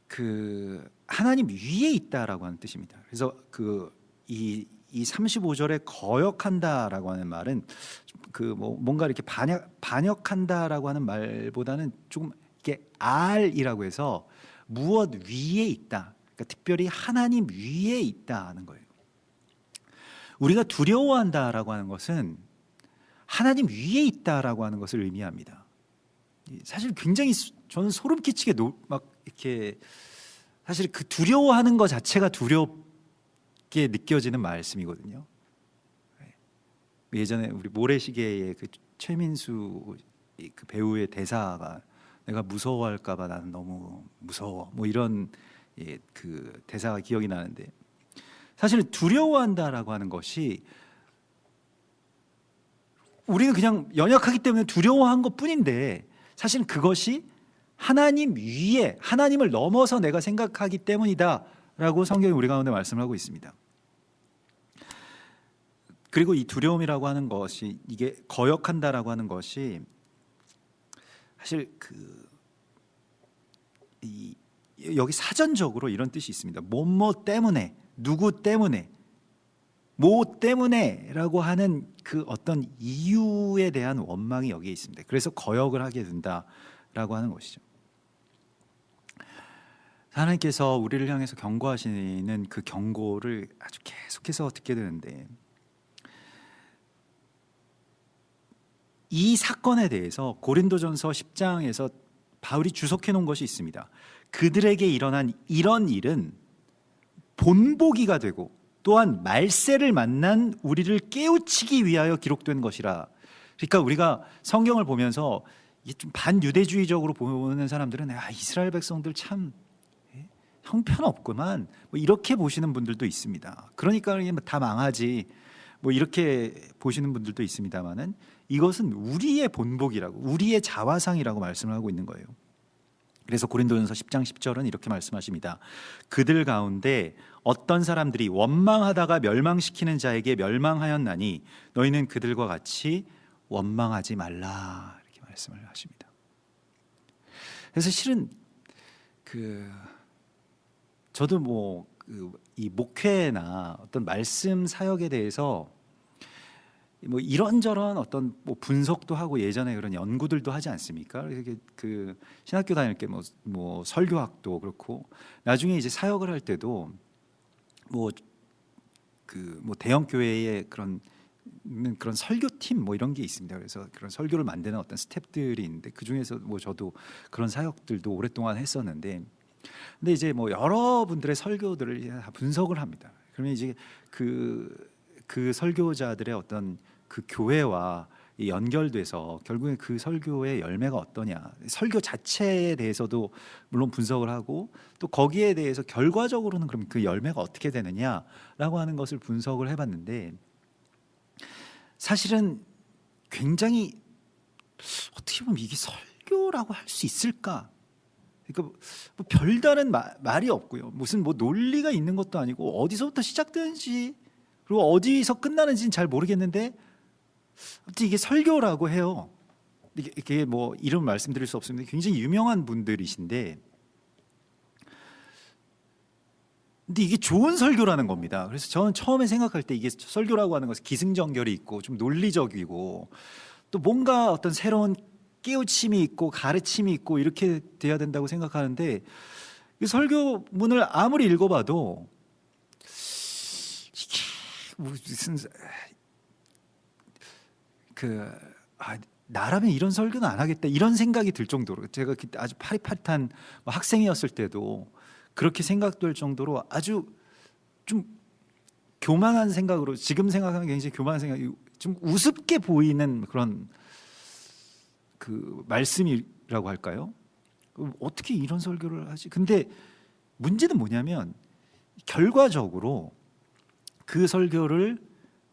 그 하나님 위에 있다라고 하는 뜻입니다. 그래서 이 35절에 거역한다라고 하는 말은 뭐 뭔가 이렇게 반역한다라고 하는 말보다는 조금 이게 알이라고 해서 무엇 위에 있다, 그러니까 특별히 하나님 위에 있다는 거예요. 우리가 두려워한다라고 하는 것은 하나님 위에 있다라고 하는 것을 의미합니다. 사실 굉장히 저는 소름 끼치게 막 이렇게, 사실 그 두려워하는 것 자체가 두렵게 느껴지는 말씀이거든요. 예전에 우리 모래시계의 그 최민수 그 배우의 대사가 내가 무서워할까봐 나는 너무 무서워, 뭐 이런 그 대사가 기억이 나는데, 사실 두려워한다라고 하는 것이 우리는 그냥 연약하기 때문에 두려워한 것뿐인데, 사실은 그것이 하나님 위에, 하나님을 넘어서 내가 생각하기 때문이다라고 성경이 우리 가운데 말씀을 하고 있습니다. 그리고 이 두려움이라고 하는 것이, 이게 거역한다라고 하는 것이 사실 여기 사전적으로 이런 뜻이 있습니다. 뭐뭐 때문에, 누구 때문에, 뭐 때문에라고 하는 그 어떤 이유에 대한 원망이 여기에 있습니다. 그래서 거역을 하게 된다라고 하는 것이죠. 하나님께서 우리를 향해서 경고하시는 그 경고를 아주 계속해서 듣게 되는데, 이 사건에 대해서 고린도전서 10장에서 바울이 주석해 놓은 것이 있습니다. 그들에게 일어난 이런 일은 본보기가 되고 또한 말세를 만난 우리를 깨우치기 위하여 기록된 것이라. 그러니까 우리가 성경을 보면서 이게 좀 반유대주의적으로 보는 사람들은 이스라엘 백성들 참 형편없구만, 뭐 이렇게 보시는 분들도 있습니다. 그러니까 다 망하지, 뭐 이렇게 보시는 분들도 있습니다만은, 이것은 우리의 본복이라고, 우리의 자화상이라고 말씀을 하고 있는 거예요. 그래서 고린도전서 10장 10절은 이렇게 말씀하십니다. 그들 가운데 어떤 사람들이 원망하다가 멸망시키는 자에게 멸망하였나니 너희는 그들과 같이 원망하지 말라, 이렇게 말씀을 하십니다. 그래서 실은 저도 이 목회나 어떤 말씀 사역에 대해서 이런저런 어떤 분석도 하고 예전에 그런 연구들도 하지 않습니까? 그 신학교 다닐 때 설교학도 그렇고 나중에 이제 사역을 할 때도 대형 교회의 그런 설교팀 이런 게 있습니다. 그래서 그런 설교를 만드는 어떤 스태프들이 있는데 그 중에서 저도 그런 사역들도 오랫동안 했었는데, 근데 이제 여러분들의 설교들을 다 분석을 합니다. 그러면 이제 그 설교자들의 어떤 그 교회와 연결돼서 결국에 그 설교의 열매가 어떠냐, 설교 자체에 대해서도 물론 분석을 하고 또 거기에 대해서 결과적으로는 그럼 그 열매가 어떻게 되느냐라고 하는 것을 분석을 해봤는데, 사실은 굉장히 어떻게 보면 이게 설교라고 할 수 있을까? 그러니까 별다른 말이 없고요. 무슨 논리가 있는 것도 아니고 어디서부터 시작되는지 그리고 어디서 끝나는지는 잘 모르겠는데 아무튼 이게 설교라고 해요. 이게 이름 말씀드릴 수 없습니다. 굉장히 유명한 분들이신데, 근데 이게 좋은 설교라는 겁니다. 그래서 저는 처음에 생각할 때 이게 설교라고 하는 것은 기승전결이 있고 좀 논리적이고 또 뭔가 어떤 새로운 깨우침이 있고 가르침이 있고 이렇게 돼야 된다고 생각하는데, 이 설교문을 아무리 읽어봐도 이게 무슨 나라면 이런 설교는 안 하겠다 이런 생각이 들 정도로, 제가 그때 아주 파릿파릿한 학생이었을 때도 그렇게 생각될 정도로 아주 좀 교만한 생각으로, 지금 생각하면 굉장히 교만한 생각이 좀 우습게 보이는 그런 그 말씀이라고 할까요? 어떻게 이런 설교를 하지? 근데 문제는 뭐냐면 결과적으로 그 설교를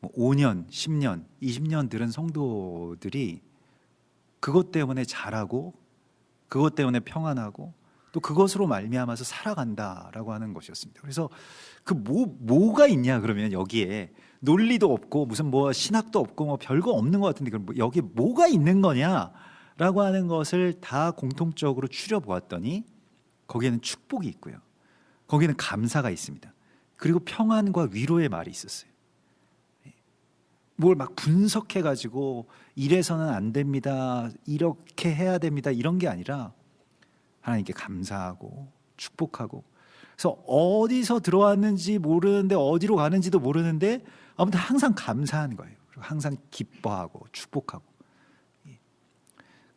5년, 10년, 20년 들은 성도들이 그것 때문에 잘하고 그것 때문에 평안하고 또 그것으로 말미암아서 살아간다라고 하는 것이었습니다. 그래서 뭐가 있냐 그러면 여기에 논리도 없고 무슨 신학도 없고 별거 없는 것 같은데 그럼 여기에 뭐가 있는 거냐라고 하는 것을 다 공통적으로 추려 보았더니 거기에는 축복이 있고요, 거기에는 감사가 있습니다. 그리고 평안과 위로의 말이 있었어요. 뭘 막 분석해가지고 이래서는 안 됩니다, 이렇게 해야 됩니다, 이런 게 아니라 하나님께 감사하고 축복하고, 그래서 어디서 들어왔는지 모르는데 어디로 가는지도 모르는데 아무튼 항상 감사한 거예요. 그리고 항상 기뻐하고 축복하고.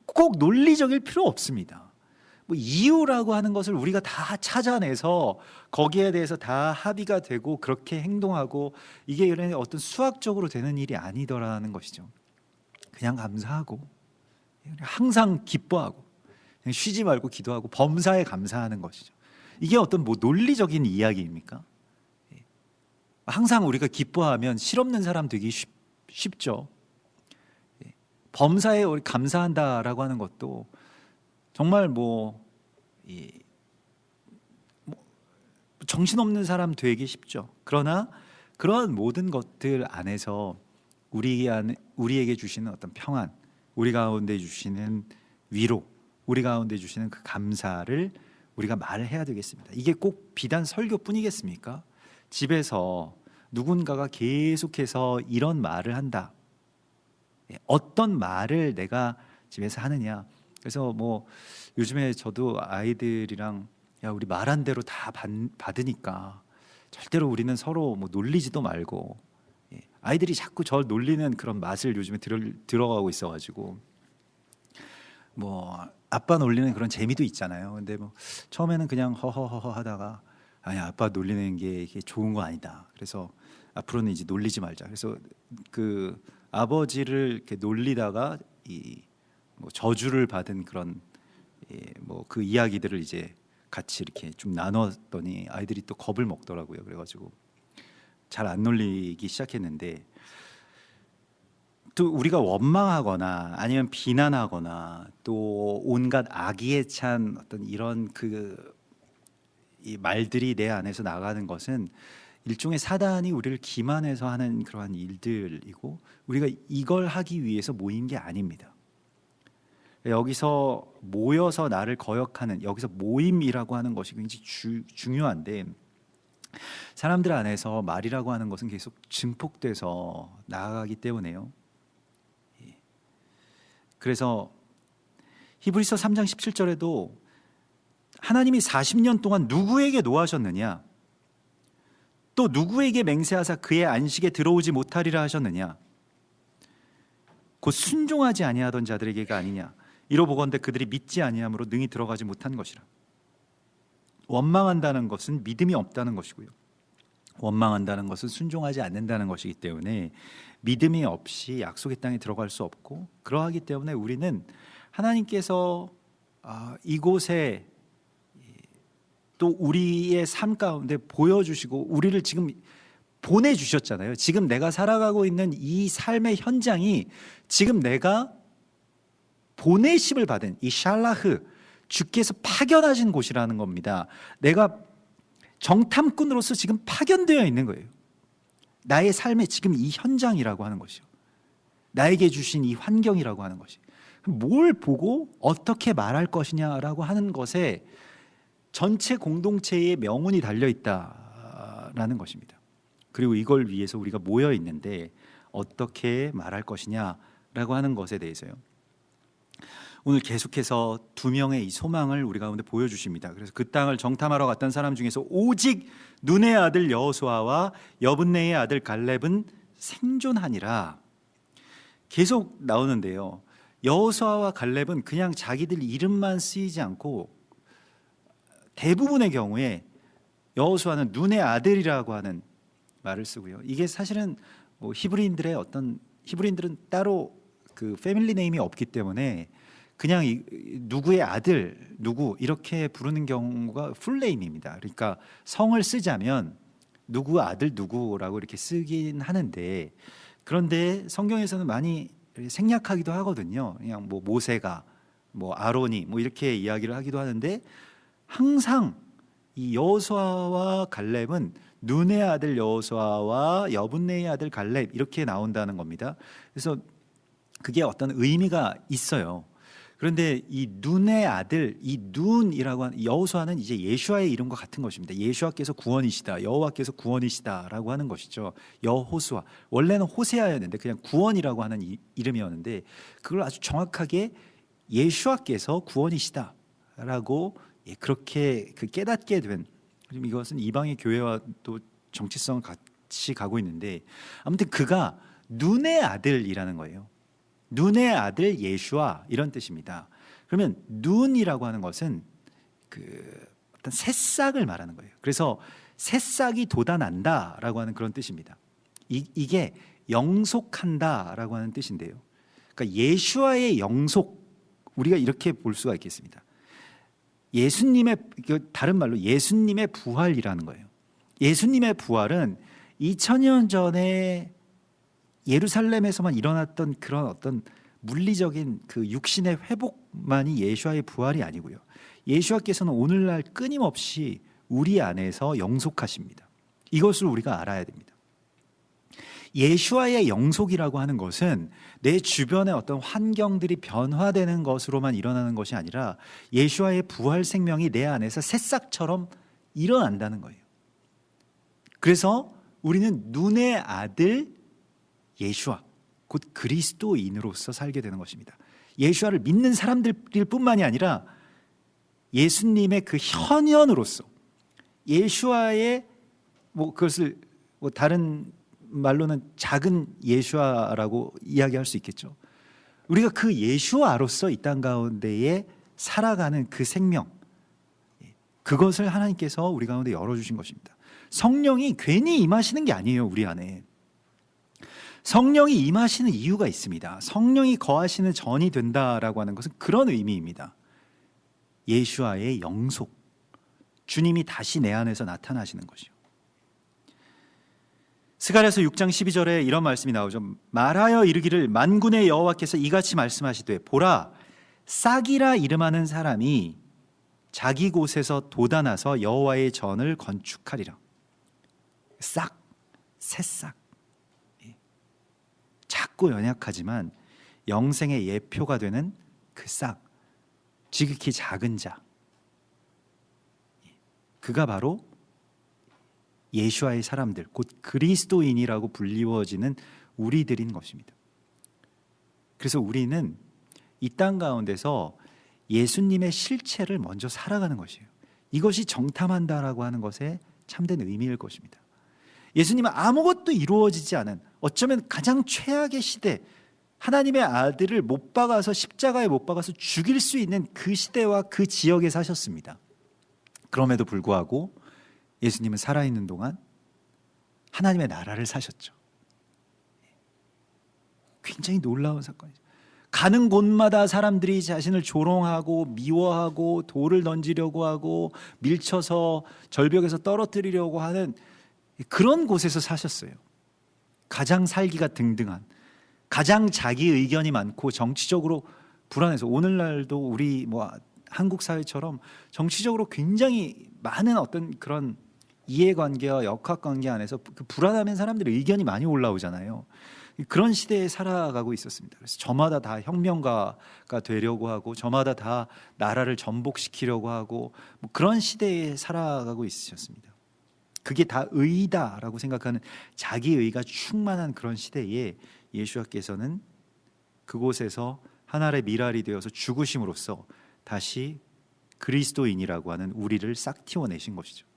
꼭 논리적일 필요 없습니다. 이유라고 하는 것을 우리가 다 찾아내서 거기에 대해서 다 합의가 되고 그렇게 행동하고 이게 어떤 수학적으로 되는 일이 아니더라는 것이죠. 그냥 감사하고 항상 기뻐하고 그냥 쉬지 말고 기도하고 범사에 감사하는 것이죠. 이게 어떤 논리적인 이야기입니까? 항상 우리가 기뻐하면 실없는 사람 되기 쉽죠. 범사에 우리 감사한다라고 하는 것도 정말 정신없는 사람 되기 쉽죠. 그러나 그런 모든 것들 안에서 우리에게 주시는 어떤 평안, 우리 가운데 주시는 위로, 우리 가운데 주시는 그 감사를 우리가 말을 해야 되겠습니다. 이게 꼭 비단 설교뿐이겠습니까? 집에서 누군가가 계속해서 이런 말을 한다. 어떤 말을 내가 집에서 하느냐. 그래서 요즘에 저도 아이들이랑 우리 말한 대로 다 받으니까 절대로 우리는 서로 놀리지도 말고, 아이들이 자꾸 저 놀리는 그런 맛을 요즘에 들어가고 있어가지고 아빠 놀리는 그런 재미도 있잖아요. 근데 처음에는 그냥 허허허허 하다가 아니 아빠 놀리는 게 이게 좋은 거 아니다. 그래서 앞으로는 이제 놀리지 말자. 그래서 그 아버지를 이렇게 놀리다가 저주를 받은 그런 그 이야기들을 이제 같이 이렇게 좀 나눴더니 아이들이 또 겁을 먹더라고요. 그래가지고 잘 안 놀리기 시작했는데, 또 우리가 원망하거나 아니면 비난하거나 또 온갖 악의에 찬 어떤 이런 이 말들이 내 안에서 나가는 것은 일종의 사단이 우리를 기만해서 하는 그러한 일들이고, 우리가 이걸 하기 위해서 모인 게 아닙니다. 여기서 모여서 나를 거역하는, 여기서 모임이라고 하는 것이 굉장히 중요한데, 사람들 안에서 말이라고 하는 것은 계속 증폭돼서 나아가기 때문에요. 그래서 히브리서 3장 17절에도 하나님이 40년 동안 누구에게 노하셨느냐, 또 누구에게 맹세하사 그의 안식에 들어오지 못하리라 하셨느냐, 곧 순종하지 아니하던 자들에게가 아니냐, 이로보건대 그들이 믿지 아니함으로 능히 들어가지 못한 것이라. 원망한다는 것은 믿음이 없다는 것이고요, 원망한다는 것은 순종하지 않는다는 것이기 때문에 믿음이 없이 약속의 땅에 들어갈 수 없고, 그러하기 때문에 우리는 하나님께서 이곳에 또 우리의 삶 가운데 보여주시고 우리를 지금 보내주셨잖아요. 지금 내가 살아가고 있는 이 삶의 현장이 지금 내가 보내심을 받은 이 샬라흐, 주께서 파견하신 곳이라는 겁니다. 내가 정탐꾼으로서 지금 파견되어 있는 거예요. 나의 삶의 지금 이 현장이라고 하는 것이요, 나에게 주신 이 환경이라고 하는 것이, 뭘 보고 어떻게 말할 것이냐라고 하는 것에 전체 공동체의 명운이 달려있다라는 것입니다. 그리고 이걸 위해서 우리가 모여 있는데 어떻게 말할 것이냐라고 하는 것에 대해서요, 오늘 계속해서 두 명의 이 소망을 우리 가운데 보여주십니다. 그래서 그 땅을 정탐하러 갔던 사람 중에서 오직 눈의 아들 여호수아와 여분네의 아들 갈렙은 생존하니라 계속 나오는데요, 여호수아와 갈렙은 그냥 자기들 이름만 쓰이지 않고 대부분의 경우에 여호수아는 눈의 아들이라고 하는 말을 쓰고요. 이게 사실은 히브리인들은 따로 그 패밀리 네임이 없기 때문에 그냥 누구의 아들 누구 이렇게 부르는 경우가 풀네임입니다. 그러니까 성을 쓰자면 누구 아들 누구라고 이렇게 쓰긴 하는데, 그런데 성경에서는 많이 생략하기도 하거든요. 그냥 뭐 모세가, 뭐 아론이, 뭐 이렇게 이야기를 하기도 하는데, 항상 이 여호수아와 갈렙은 눈의 아들 여호수아와 여분네의 아들 갈렙 이렇게 나온다는 겁니다. 그래서 그게 어떤 의미가 있어요. 그런데 이 눈의 아들, 이 눈이라고 하는 여호수아는 이제 예수아의 이름과 같은 것입니다. 예수아께서 구원이시다, 여호와께서 구원이시다라고 하는 것이죠. 여호수아, 원래는 호세아였는데 그냥 구원이라고 하는 이름이었는데, 그걸 아주 정확하게 예수아께서 구원이시다라고 그렇게 깨닫게 된, 이것은 이방의 교회와 또 정치성을 같이 가고 있는데, 아무튼 그가 눈의 아들이라는 거예요. 눈의 아들 예수아 이런 뜻입니다. 그러면 눈이라고 하는 것은 어떤 새싹을 말하는 거예요. 그래서 새싹이 돋아난다라고 하는 그런 뜻입니다. 이게 영속한다라고 하는 뜻인데요, 그러니까 예수아의 영속, 우리가 이렇게 볼 수가 있겠습니다. 예수님의, 다른 말로 예수님의 부활이라는 거예요. 예수님의 부활은 2000년 전에 예루살렘에서만 일어났던 그런 어떤 물리적인 그 육신의 회복만이 예수아의 부활이 아니고요, 예수아께서는 오늘날 끊임없이 우리 안에서 영속하십니다. 이것을 우리가 알아야 됩니다. 예수아의 영속이라고 하는 것은 내 주변의 어떤 환경들이 변화되는 것으로만 일어나는 것이 아니라 예수아의 부활 생명이 내 안에서 새싹처럼 일어난다는 거예요. 그래서 우리는 눈의 아들 예수아, 곧 그리스도인으로서 살게 되는 것입니다. 예수아를 믿는 사람들일 뿐만이 아니라 예수님의 그 현현으로서, 예수아의 그것을 다른 말로는 작은 예수아라고 이야기할 수 있겠죠. 우리가 그 예수아로서 이 땅 가운데에 살아가는 그 생명, 그것을 하나님께서 우리 가운데 열어주신 것입니다. 성령이 괜히 임하시는 게 아니에요. 우리 안에 성령이 임하시는 이유가 있습니다. 성령이 거하시는 전이 된다라고 하는 것은 그런 의미입니다. 예수아의 영속, 주님이 다시 내 안에서 나타나시는 것이요. 스가랴서 6장 12절에 이런 말씀이 나오죠. 말하여 이르기를 만군의 여호와께서 이같이 말씀하시되 보라 싹이라 이름하는 사람이 자기 곳에서 돋아나서 여호와의 전을 건축하리라. 싹, 새싹, 작고 연약하지만 영생의 예표가 되는 그 싹, 지극히 작은 자, 그가 바로 예수와의 사람들, 곧 그리스도인이라고 불리워지는 우리들인 것입니다. 그래서 우리는 이 땅 가운데서 예수님의 실체를 먼저 살아가는 것이에요. 이것이 정탐한다라고 하는 것의 참된 의미일 것입니다. 예수님은 아무것도 이루어지지 않은, 어쩌면 가장 최악의 시대, 하나님의 아들을 못 박아서 십자가에 못 박아서 죽일 수 있는 그 시대와 그 지역에 사셨습니다. 그럼에도 불구하고 예수님은 살아있는 동안 하나님의 나라를 사셨죠. 굉장히 놀라운 사건이죠. 가는 곳마다 사람들이 자신을 조롱하고 미워하고 돌을 던지려고 하고 밀쳐서 절벽에서 떨어뜨리려고 하는 그런 곳에서 사셨어요. 가장 살기가 등등한, 가장 자기 의견이 많고 정치적으로 불안해서, 오늘날도 우리 한국 사회처럼 정치적으로 굉장히 많은 어떤 그런 이해관계와 역학관계 안에서 그 불안하면 사람들의 의견이 많이 올라오잖아요. 그런 시대에 살아가고 있었습니다. 그래서 저마다 다 혁명가가 되려고 하고 저마다 다 나라를 전복시키려고 하고 그런 시대에 살아가고 있으셨습니다. 그게 다 의다라고 생각하는 자기의가 충만한 그런 시대에 예수께서는 그곳에서 하나의 미랄이 되어서 죽으심으로써 다시 그리스도인이라고 하는 우리를 싹 틔워내신 것이죠.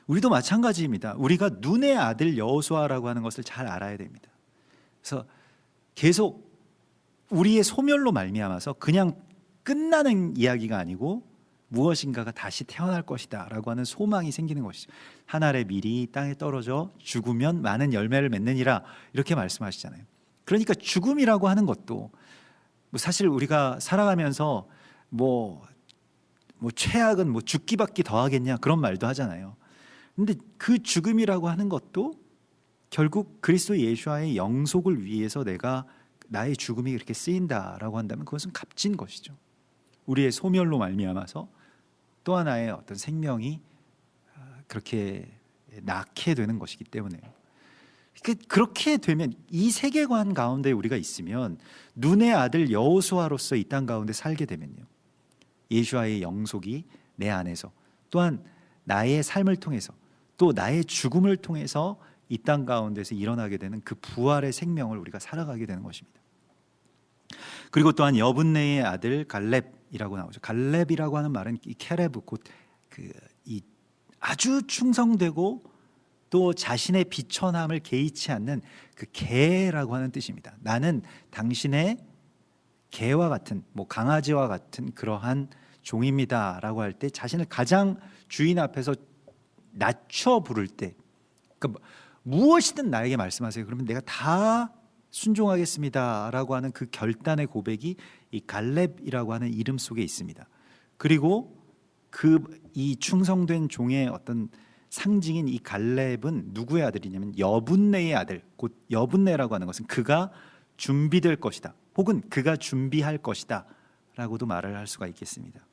우리도 마찬가지입니다. 우리가 눈의 아들 여호수아라고 하는 것을 잘 알아야 됩니다. 그래서 계속 우리의 소멸로 말미암아서 그냥 끝나는 이야기가 아니고 무엇인가가 다시 태어날 것이다 라고 하는 소망이 생기는 것이죠. 한 알의 밀이 땅에 떨어져 죽으면 많은 열매를 맺느니라, 이렇게 말씀하시잖아요. 그러니까 죽음이라고 하는 것도 사실 우리가 살아가면서 최악은 죽기밖에 더하겠냐 그런 말도 하잖아요. 근데 그 죽음이라고 하는 것도 결국 그리스도 예수와의 영속을 위해서 나의 죽음이 그렇게 쓰인다라고 한다면 그것은 값진 것이죠. 우리의 소멸로 말미암아서 또 하나의 어떤 생명이 그렇게 낳게 되는 것이기 때문에, 그렇게 되면 이 세계관 가운데 우리가 있으면 눈의 아들 여호수아로서 이 땅 가운데 살게 되면요, 예수와의 영속이 내 안에서, 또한 나의 삶을 통해서 또 나의 죽음을 통해서 이 땅 가운데서 일어나게 되는 그 부활의 생명을 우리가 살아가게 되는 것입니다. 그리고 또한 여분네의 아들 갈렙이라고 나오죠. 갈렙이라고 하는 말은 이 케레브, 곧 이 아주 충성되고 또 자신의 비천함을 개의치 않는 그 개라고 하는 뜻입니다. 나는 당신의 개와 같은, 강아지와 같은 그러한 종입니다라고 할 때 자신을 가장 주인 앞에서 낮춰 부를 때, 그러니까 무엇이든 나에게 말씀하세요. 그러면 내가 다 순종하겠습니다라고 하는 그 결단의 고백이 이 갈렙이라고 하는 이름 속에 있습니다. 그리고 이 충성된 종의 어떤 상징인 이 갈렙은 누구의 아들이냐면 여분네의 아들, 곧 여분네라고 하는 것은 그가 준비될 것이다, 혹은 그가 준비할 것이다 라고도 말을 할 수가 있겠습니다.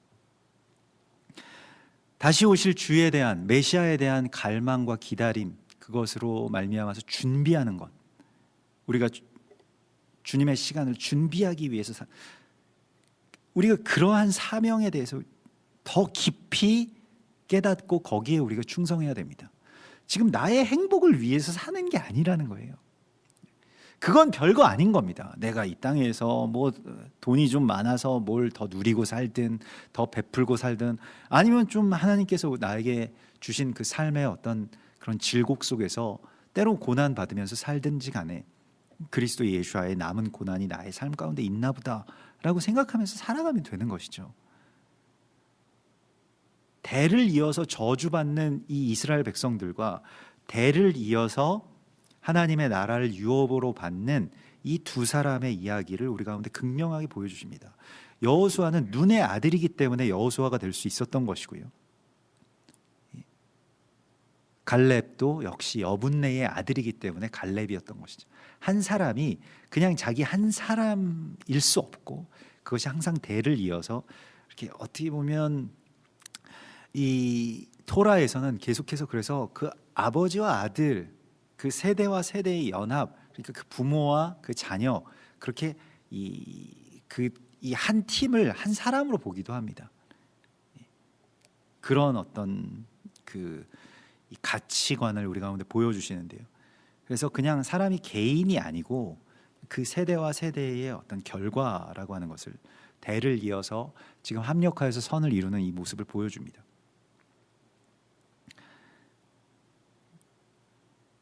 다시 오실 주에 대한, 메시아에 대한 갈망과 기다림, 그것으로 말미암아서 준비하는 것, 우리가 주님의 시간을 준비하기 위해서 우리가 그러한 사명에 대해서 더 깊이 깨닫고 거기에 우리가 충성해야 됩니다. 지금 나의 행복을 위해서 사는 게 아니라는 거예요. 그건 별거 아닌 겁니다. 내가 이 땅에서 돈이 좀 많아서 뭘 더 누리고 살든 더 베풀고 살든, 아니면 좀 하나님께서 나에게 주신 그 삶의 어떤 그런 질곡 속에서 때로 고난 받으면서 살든지 간에 그리스도 예수와의 남은 고난이 나의 삶 가운데 있나 보다라고 생각하면서 살아가면 되는 것이죠. 대를 이어서 저주받는 이 이스라엘 백성들과 대를 이어서 하나님의 나라를 유업으로 받는 이 두 사람의 이야기를 우리 가운데 극명하게 보여주십니다. 여호수아는 눈의 아들이기 때문에 여호수아가 될 수 있었던 것이고요, 갈렙도 역시 여분네의 아들이기 때문에 갈렙이었던 것이죠. 한 사람이 그냥 자기 한 사람일 수 없고 그것이 항상 대를 이어서 이렇게 어떻게 보면 이 토라에서는 계속해서 그래서 그 아버지와 아들 그 세대와 세대의 연합 그러니까 그 부모와 그 자녀 그렇게 이 한 팀을 한 사람으로 보기도 합니다. 그런 어떤 이 가치관을 우리 가운데 보여주시는데요. 그래서 그냥 사람이 개인이 아니고 그 세대와 세대의 어떤 결과라고 하는 것을 대를 이어서 지금 합력하여서 선을 이루는 이 모습을 보여줍니다.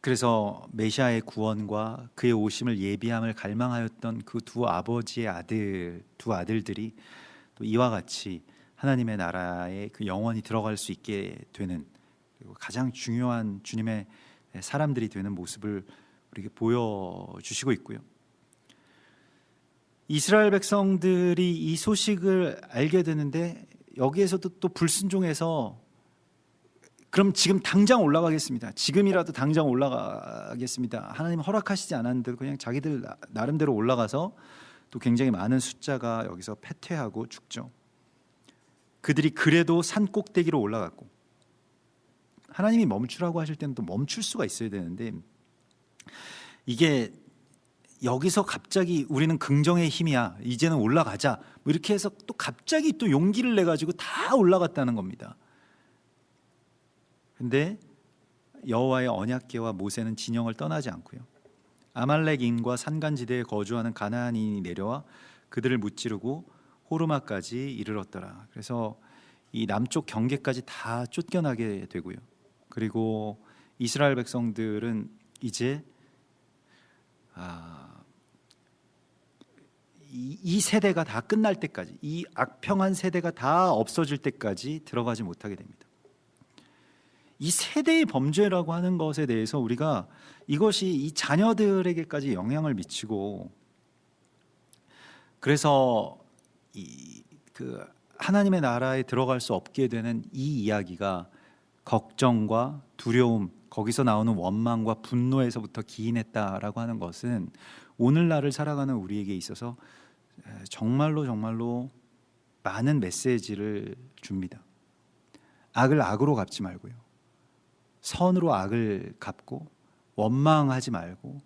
그래서 메시아의 구원과 그의 오심을 예비함을 갈망하였던 그 두 아들들이 또 이와 같이 하나님의 나라에 그 영원히 들어갈 수 있게 되는 그리고 가장 중요한 주님의 사람들이 되는 모습을 우리에게 보여주시고 있고요. 이스라엘 백성들이 이 소식을 알게 되는데 여기에서도 또 불순종해서 그럼 지금 당장 올라가겠습니다. 지금이라도 당장 올라가겠습니다. 하나님 허락하시지 않았는데도 그냥 자기들 나름대로 올라가서 또 굉장히 많은 숫자가 여기서 패퇴하고 죽죠. 그들이 그래도 산 꼭대기로 올라갔고 하나님이 멈추라고 하실 때는 또 멈출 수가 있어야 되는데 이게 여기서 갑자기 우리는 긍정의 힘이야 이제는 올라가자 뭐 이렇게 해서 또 갑자기 또 용기를 내 가지고 다 올라갔다는 겁니다. 근데 여호와의 언약궤와 모세는 진영을 떠나지 않고요. 아말렉인과 산간지대에 거주하는 가나안인이 내려와 그들을 무찌르고 호르마까지 이르렀더라. 그래서 이 남쪽 경계까지 다 쫓겨나게 되고요. 그리고 이스라엘 백성들은 이제 이 세대가 다 끝날 때까지 이 악평한 세대가 다 없어질 때까지 들어가지 못하게 됩니다. 이 세대의 범죄라고 하는 것에 대해서 우리가 이것이 이 자녀들에게까지 영향을 미치고 그래서 그 하나님의 나라에 들어갈 수 없게 되는 이 이야기가 걱정과 두려움 거기서 나오는 원망과 분노에서부터 기인했다라고 하는 것은 오늘날을 살아가는 우리에게 있어서 정말로 많은 메시지를 줍니다. 악을 악으로 갚지 말고요. 선으로 악을 갚고 원망하지 말고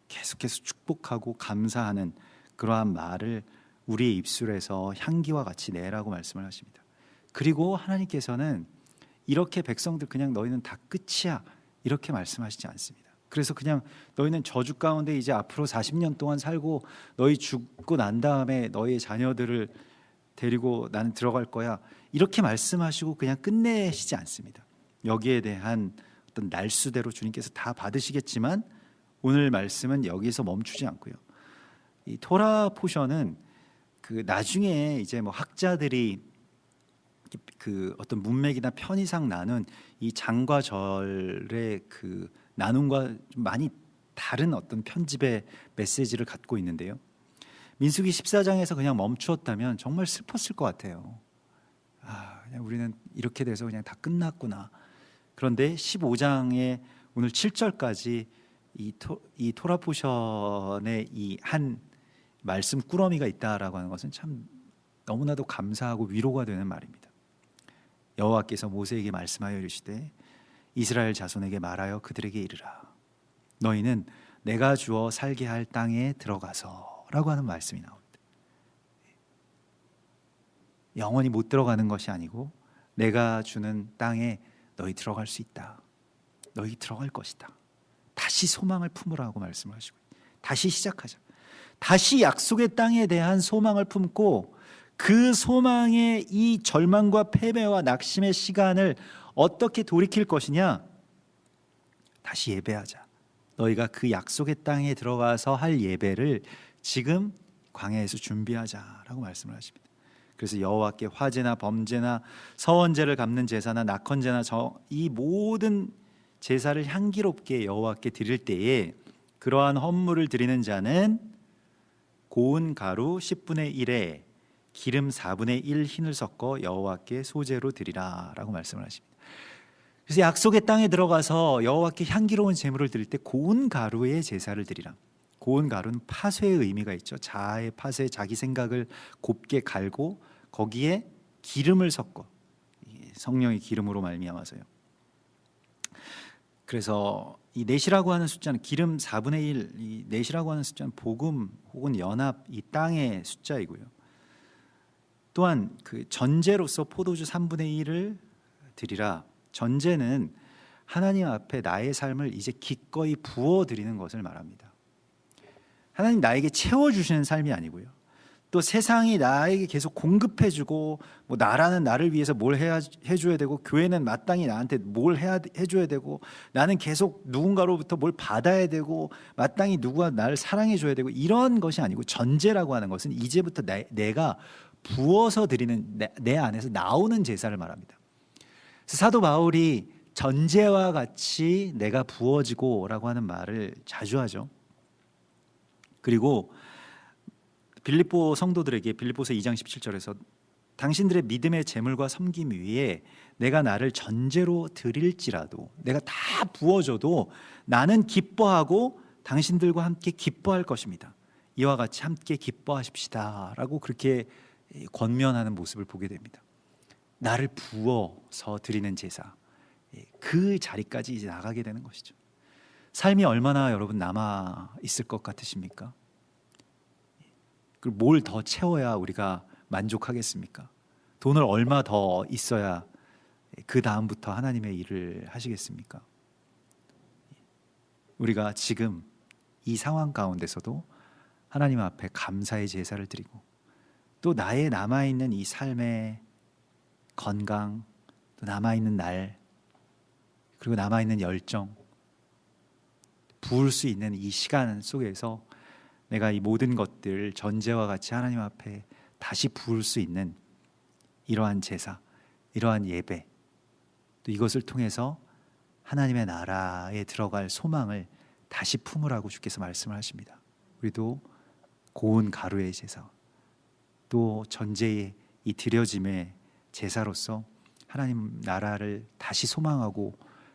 계속해서 축복하고 감사하는 그러한 말을 우리의 입술에서 향기와 같이 내라고 말씀을 하십니다. 그리고 하나님께서는 이렇게 백성들 그냥 너희는 다 끝이야 이렇게 말씀하시지 않습니다. 그래서 그냥 너희는 저주 가운데 이제 앞으로 40년 동안 살고 너희 죽고 난 다음에 너희의 자녀들을 데리고 나는 들어갈 거야 이렇게 말씀하시고 그냥 끝내시지 않습니다. 여기에 대한 어떤 날수대로 주님께서 다 받으시겠지만 오늘 말씀은 여기서 멈추지 않고요. 이 토라 포션은 그 나중에 이제 뭐 학자들이 그 어떤 문맥이나 편의상 나눈 이 장과 절의 그 나눔과 좀 많이 다른 어떤 편집의 메시지를 갖고 있는데요. 민수기 14장에서 그냥 멈추었다면 정말 슬펐을 것 같아요. 그냥 우리는 이렇게 돼서 그냥 다 끝났구나. 그런데 15장의 오늘 7절까지 이 토라 포션의 이 한 말씀 꾸러미가 있다라고 하는 것은 참 너무나도 감사하고 위로가 되는 말입니다. 여호와께서 모세에게 말씀하여 이르시되 이스라엘 자손에게 말하여 그들에게 이르라 너희는 내가 주어 살게 할 땅에 들어가서라고 하는 말씀이 나옵니다. 영원히 못 들어가는 것이 아니고 내가 주는 땅에 너희 들어갈 수 있다. 너희 들어갈 것이다. 다시 소망을 품으라고 말씀하시고 다시 시작하자. 다시 약속의 땅에 대한 소망을 품고 그 소망의 이 절망과 패배와 낙심의 시간을 어떻게 돌이킬 것이냐? 다시 예배하자. 너희가 그 약속의 땅에 들어가서 할 예배를 지금 광야에서 준비하자라고 말씀을 하십니다. 그래서 여호와께 화제나 범제나 서원제를 갚는 제사나 낙헌제나 이 모든 제사를 향기롭게 여호와께 드릴 때에 그러한 헌물을 드리는 자는 고운 가루 10분의 1에 기름 4분의 1 흰을 섞어 여호와께 소제로 드리라라고 말씀을 하십니다. 그래서 약속의 땅에 들어가서 여호와께 향기로운 제물을 드릴 때 고운 가루의 제사를 드리라. 고운 가루는 파쇄의 의미가 있죠. 자아의 파쇄, 자기 생각을 곱게 갈고 거기에 기름을 섞어, 성령의 기름으로 말미암아서요. 그래서 이 넷이라고 하는 숫자는 기름 4분의 1, 이 넷이라고 하는 숫자는 복음 혹은 연합, 이 땅의 숫자이고요. 또한 그 전제로서 포도주 3분의 1을 드리라. 전제는 하나님 앞에 나의 삶을 이제 기꺼이 부어 드리는 것을 말합니다. 하나님 나에게 채워주시는 삶이 아니고요. 또 세상이 나에게 계속 공급해주고, 뭐 나라는 나를 위해서 뭘 해줘야 되고, 교회는 마땅히 나한테 뭘 해줘야 되고, 나는 계속 누군가로부터 뭘 받아야 되고, 마땅히 누구가 나를 사랑해줘야 되고, 이런 것이 아니고, 전제라고 하는 것은 이제부터 내가 부어서 드리는, 내 안에서 나오는 제사를 말합니다. 그래서 사도 바울이 전제와 같이 내가 부어지고 라고 하는 말을 자주 하죠. 그리고 빌립보 성도들에게 빌립보서 2장 17절에서 당신들의 믿음의 재물과 섬김 위에 내가 나를 전제로 드릴지라도, 내가 다 부어줘도 나는 기뻐하고 당신들과 함께 기뻐할 것입니다. 이와 같이 함께 기뻐하십시다 라고 그렇게 권면하는 모습을 보게 됩니다. 나를 부어서 드리는 제사, 그 자리까지 이제 나가게 되는 것이죠. 삶이 얼마나 여러분 남아 있을 것 같으십니까? 그리고 뭘 더 채워야 우리가 만족하겠습니까? 돈을 얼마 더 있어야 그 다음부터 하나님의 일을 하시겠습니까? 우리가 지금 이 상황 가운데서도 하나님 앞에 감사의 제사를 드리고, 또 나의 남아있는 이 삶의 건강, 또 남아있는 날, 그리고 남아있는 열정, 부을 수 있는 이 시간 속에서 내가 이 모든 것들 전제와 같이 하나님 앞에 다시 부을 수 있는 이러한 제사, 이러한 예배, 또 이것을 통해서 하나님의 나라에 들어갈 소망을 다시 품으라고 주께서 말씀을 하십니다. 우리도 고운 가루의 제사, 또 전제의 이 드려짐의 제사로서 하나님 나라를 다시 소망하고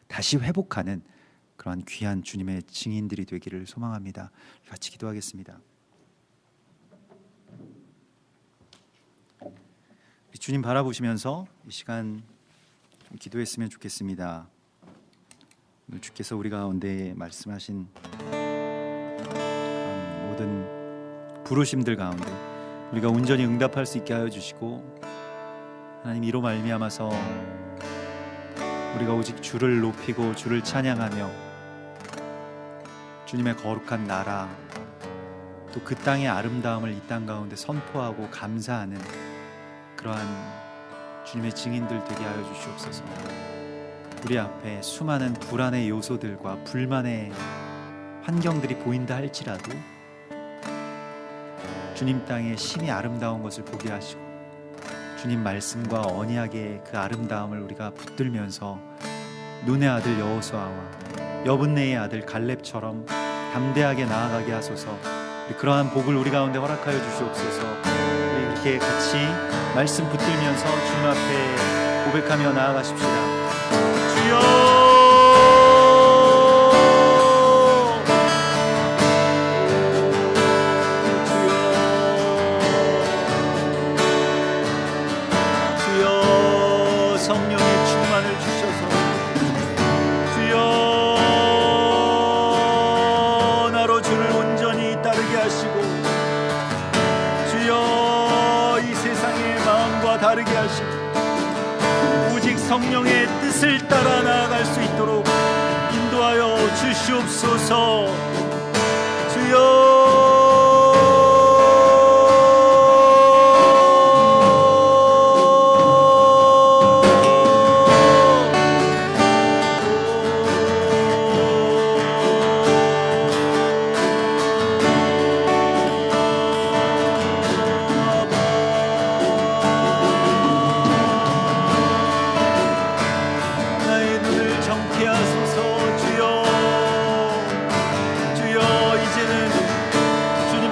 다시 회복하는 그러한 귀한 주님의 증인들이 되기를 소망합니다. 같이 기도하겠습니다. 주님 바라보시면서 이 시간 좀 기도했으면 좋겠습니다. 오늘 주께서 우리 가운데 말씀하신 모든 부르심들 가운데 우리가 온전히 응답할 수 있게 하여 주시고, 하나님 이로 말미암아서 우리가 오직 주를 높이고 주를 찬양하며 주님의 거룩한 나라, 또 그 땅의 아름다움을 이 땅 가운데 선포하고 감사하는 그러한 주님의 증인들 되게 하여 주시옵소서. 우리 앞에 수많은 불안의 요소들과 불만의 환경들이 보인다 할지라도 주님 땅의 신이 아름다운 것을 보게 하시고, 주님 말씀과 언약의 그 아름다움을 우리가 붙들면서 눈의 아들 여호수아와 여분네의 아들 갈렙처럼 담대하게 나아가게 하소서. 그러한 복을 우리 가운데 허락하여 주시옵소서. 우리 이렇게 같이 말씀 붙들면서 주님 앞에 고백하며 나아가십시다. 주여, 다르게 하시고 오직 성령의 뜻을 따라 나아갈 수 있도록 인도하여 주시옵소서. 주여,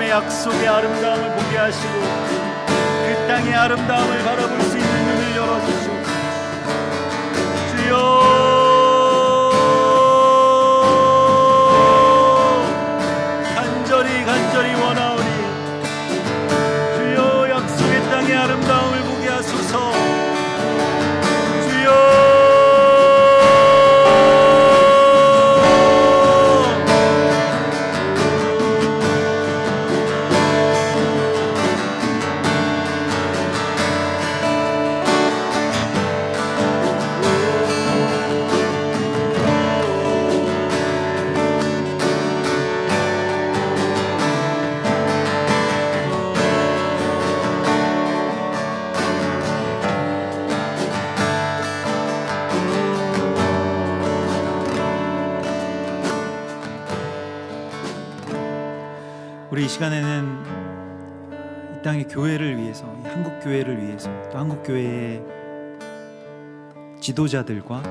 약속의 아름다움을 보게 하시고 그 땅의 아름다움을 바라볼 수 있는 눈을 열어주시옵소서. 주여, 우리 이 시간에는 이 땅의 교회를 위해서, 이 한국 교회를 위해서, 또 한국 교회의 지도자들과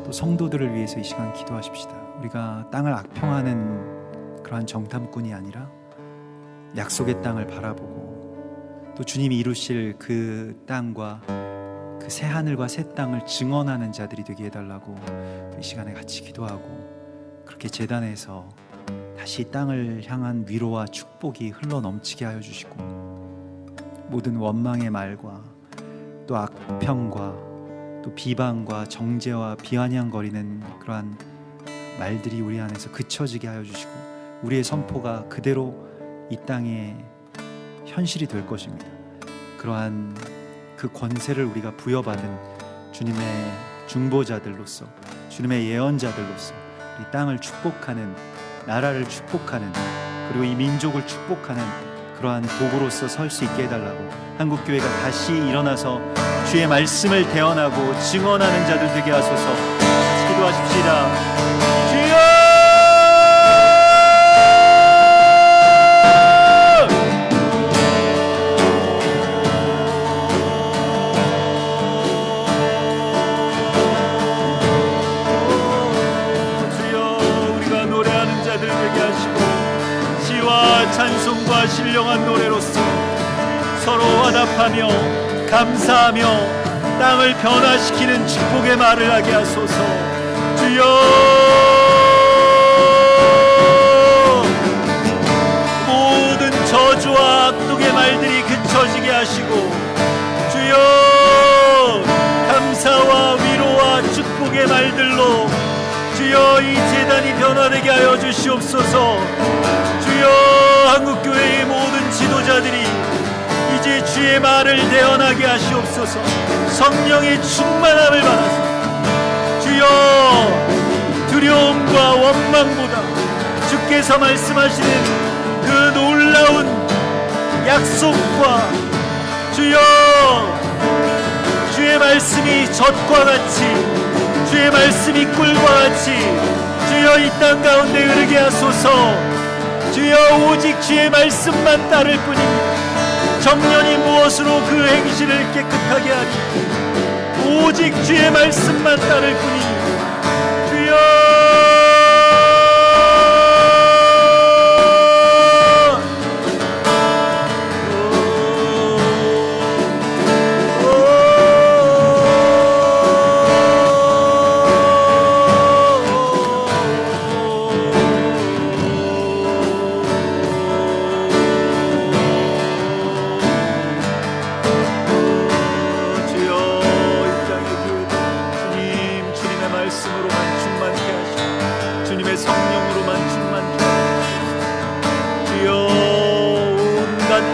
또 성도들을 위해서 이 시간 기도하십시다. 우리가 땅을 악평하는 그러한 정탐꾼이 아니라 약속의 땅을 바라보고 또 주님이 이루실 그 땅과 그 새 하늘과 새 땅을 증언하는 자들이 되게 해달라고 이 시간에 같이 기도하고, 그렇게 제단에서 다시 땅을 향한 위로와 축복이 흘러 넘치게 하여 주시고, 모든 원망의 말과 또 악평과 또 비방과 정죄와 비아냥거리는 그러한 말들이 우리 안에서 그쳐지게 하여 주시고, 우리의 선포가 그대로 이 땅에 현실이 될 것입니다. 그러한 그 권세를 우리가 부여받은 주님의 중보자들로서, 주님의 예언자들로서 이 땅을 축복하는, 나라를 축복하는, 그리고 이 민족을 축복하는 그러한 도구로서 설 수 있게 해달라고, 한국교회가 다시 일어나서 주의 말씀을 대언하고 증언하는 자들 되게 하소서. 같이 기도하십시다. 주여! 찬송과 신령한 노래로서 서로 화답하며 감사하며 땅을 변화시키는 축복의 말을 하게 하소서. 주여, 모든 저주와 악독의 말들이 그쳐지게 하시고, 주여, 감사와 위로와 축복의 말들로 주여 이 제단이 변화되게 하여 주시옵소서. 주여, 한국교회의 모든 지도자들이 이제 주의 말을 대언하게 하시옵소서. 성령의 충만함을 받아서 주여, 두려움과 원망보다 주께서 말씀하시는 그 놀라운 약속과 주여, 주의 말씀이 젖과 같이, 주의 말씀이 꿀과 같이 주여 이 땅 가운데 흐르게 하소서. 주여, 오직 주의 말씀만 따를 뿐입니다. 정년이 무엇으로 그 행실을 깨끗하게 하니, 오직 주의 말씀만 따를 뿐입니다. 주여,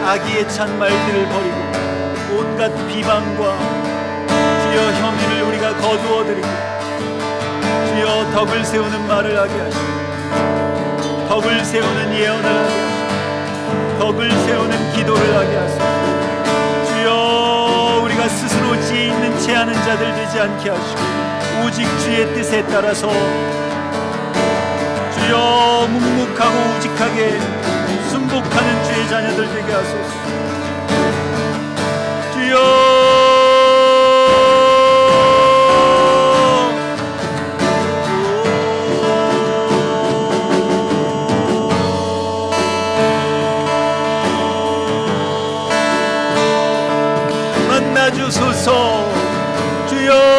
악의에 찬 말들을 버리고 온갖 비방과 주여 혐의를 우리가 거두어드리고, 주여 덕을 세우는 말을 하게 하시고, 덕을 세우는 예언을 하게 하시고, 덕을 세우는 기도를 하게 하소서. 주여, 우리가 스스로 지혜 있는 체하는 자들 되지 않게 하시고, 오직 주의 뜻에 따라서 주여 묵묵하고 우직하게 순복하는 주의 자녀들 되게 하소서. 주여, 만나주소서. 주여,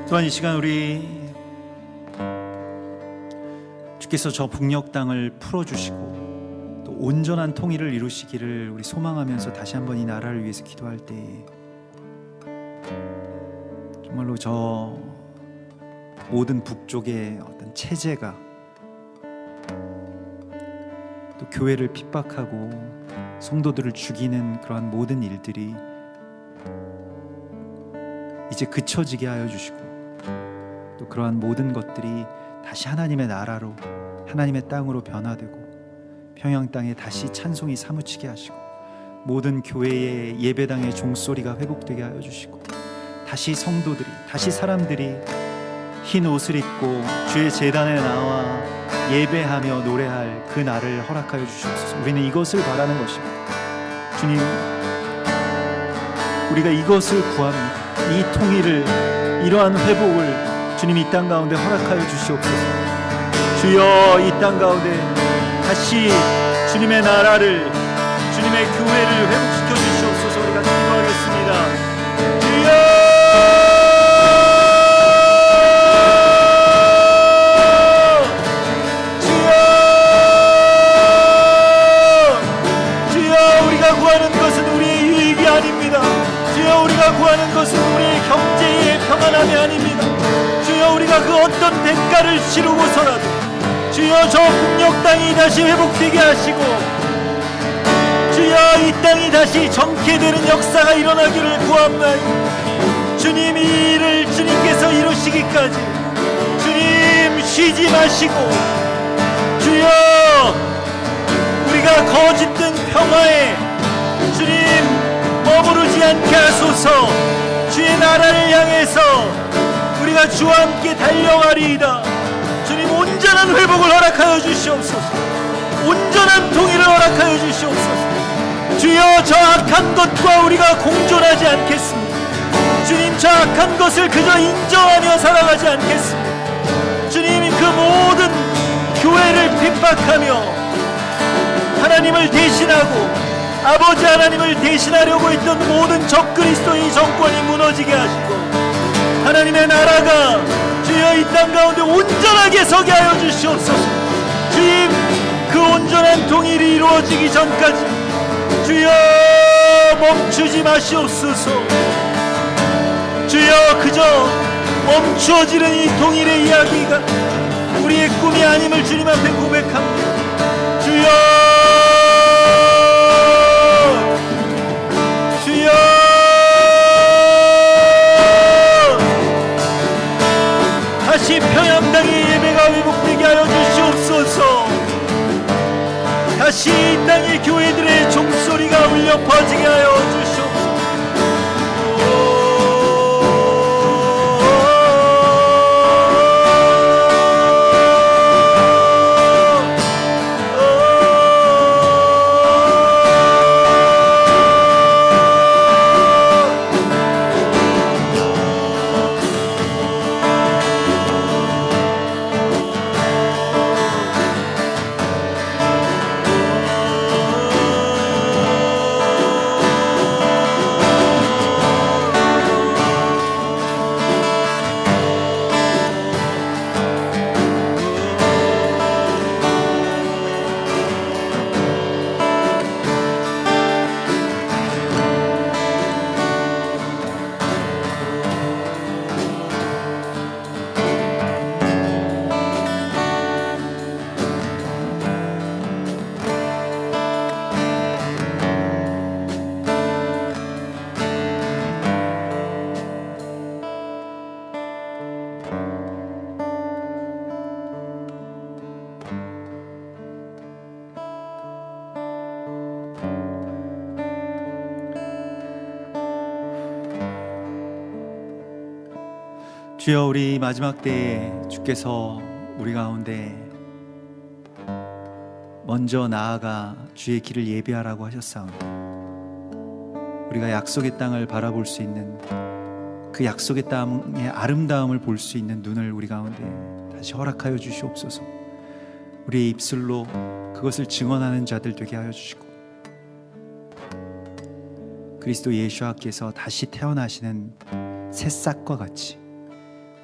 또한 이 시간 우리 주께서 저 북녘 땅을 풀어주시고 또 온전한 통일을 이루시기를 우리 소망하면서 다시 한번 이 나라를 위해서 기도할 때에 정말로 저 모든 북쪽의 어떤 체제가 또 교회를 핍박하고 성도들을 죽이는 그러한 모든 일들이 이제 그쳐지게 하여 주시고, 또 그러한 모든 것들이 다시 하나님의 나라로, 하나님의 땅으로 변화되고 평양 땅에 다시 찬송이 사무치게 하시고, 모든 교회의 예배당의 종소리가 회복되게 하여 주시고, 다시 성도들이, 다시 사람들이 흰 옷을 입고 주의 제단에 나와 예배하며 노래할 그 날을 허락하여 주시옵소서. 우리는 이것을 바라는 것입니다. 주님, 우리가 이것을 구합니다. 이 통일을, 이러한 회복을 주님 이 땅 가운데 허락하여 주시옵소서. 주여, 이 땅 가운데 다시 주님의 나라를, 주님의 교회를 회복시켜 주시옵소서. 우리가 기도하겠습니다. 주여, 구하는 것은 우리의 경제의 평안함이 아닙니다. 주여, 우리가 그 어떤 대가를 치르고서라도 주여 저 북녘 땅이 다시 회복되게 하시고, 주여 이 땅이 다시 정케 되는 역사가 일어나기를 구합니다. 주님, 이 일을 주님께서 이루시기까지 주님 쉬지 마시고, 주여 우리가 거짓된 평화에 주님 머무르지 않게 하소서. 주의 나라를 향해서 우리가 주와 함께 달려가리이다. 주님, 온전한 회복을 허락하여 주시옵소서. 온전한 통일을 허락하여 주시옵소서. 주여, 저 악한 것과 우리가 공존하지 않겠습니다. 주님, 저 악한 것을 그저 인정하며 살아가지 않겠습니다. 주님, 그 모든 교회를 핍박하며 하나님을 대신하고 아버지 하나님을 대신하려고 했던 모든 적그리스도의 정권이 무너지게 하시고, 하나님의 나라가 주여 이 땅 가운데 온전하게 서게 하여 주시옵소서. 주님, 그 온전한 통일이 이루어지기 전까지 주여 멈추지 마시옵소서. 주여, 그저 멈추어지는 이 통일의 이야기가 우리의 꿈이 아님을 주님 앞에 고백합니다. 주여, 다시 평양 땅의 예배가 회복되게 하여 주시옵소서. 다시 이 땅의 교회들의 종소리가 울려 퍼지게 하여 주시옵소서. 주여, 우리 마지막 때에 주께서 우리 가운데 먼저 나아가 주의 길을 예비하라고 하셨사오니, 우리가 약속의 땅을 바라볼 수 있는, 그 약속의 땅의 아름다움을 볼 수 있는 눈을 우리 가운데 다시 허락하여 주시옵소서. 우리의 입술로 그것을 증언하는 자들 되게 하여 주시고, 그리스도 예수께서 다시 태어나시는 새싹과 같이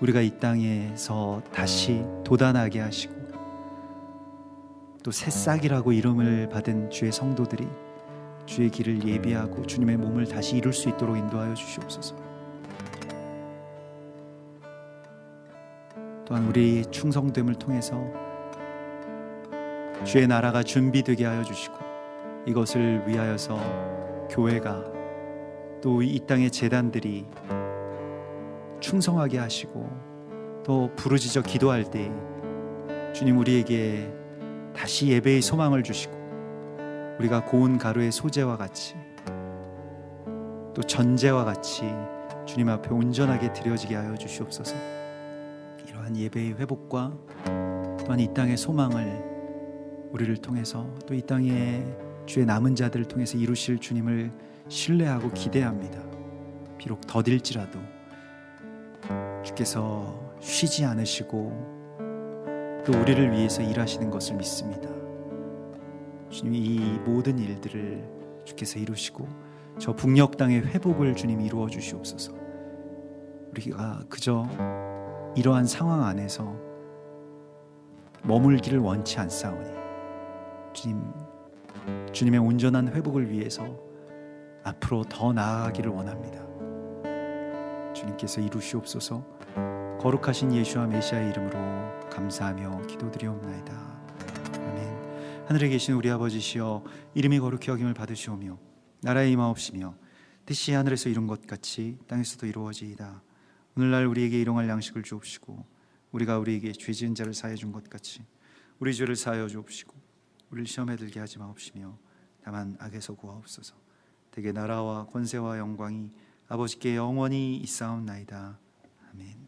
우리가 이 땅에서 다시 돋아나게 하시고, 또 새싹이라고 이름을 받은 주의 성도들이 주의 길을 예비하고 주님의 몸을 다시 이룰 수 있도록 인도하여 주시옵소서. 또한 우리의 충성됨을 통해서 주의 나라가 준비되게 하여 주시고, 이것을 위하여서 교회가, 또 이 땅의 제단들이 충성하게 하시고 또 부르짖어 기도할 때 주님 우리에게 다시 예배의 소망을 주시고 우리가 고운 가루의 소재와 같이 또 전제와 같이 주님 앞에 온전하게 드려지게 하여 주시옵소서. 이러한 예배의 회복과 또한 이 땅의 소망을 우리를 통해서 또 이 땅의 주의 남은 자들을 통해서 이루실 주님을 신뢰하고 기대합니다. 비록 더딜지라도 주께서 쉬지 않으시고 또 우리를 위해서 일하시는 것을 믿습니다. 주님 이 모든 일들을 주께서 이루시고 저 북녘 땅의 회복을 주님 이루어 주시옵소서. 우리가 그저 이러한 상황 안에서 머물기를 원치 않사오니 주님의 온전한 회복을 위해서 앞으로 더 나아가기를 원합니다. 주님께서 이루시옵소서. 거룩하신 예수와 메시아의 이름으로 감사하며 기도드리옵나이다. 아멘. 하늘에 계신 우리 아버지시여, 이름이 거룩히 여김을 받으시오며 나라의 임하옵시며 뜻이 하늘에서 이룬 것 같이 땅에서도 이루어지이다. 오늘날 우리에게 일용할 양식을 주옵시고 우리가 우리에게 죄 지은 자를 사하여 준 것 같이 우리 죄를 사하여 주옵시고 우리를 시험에 들게 하지 마옵시며 다만 악에서 구하옵소서. 대개 나라와 권세와 영광이 아버지께 영원히 있사옵나이다. 아멘.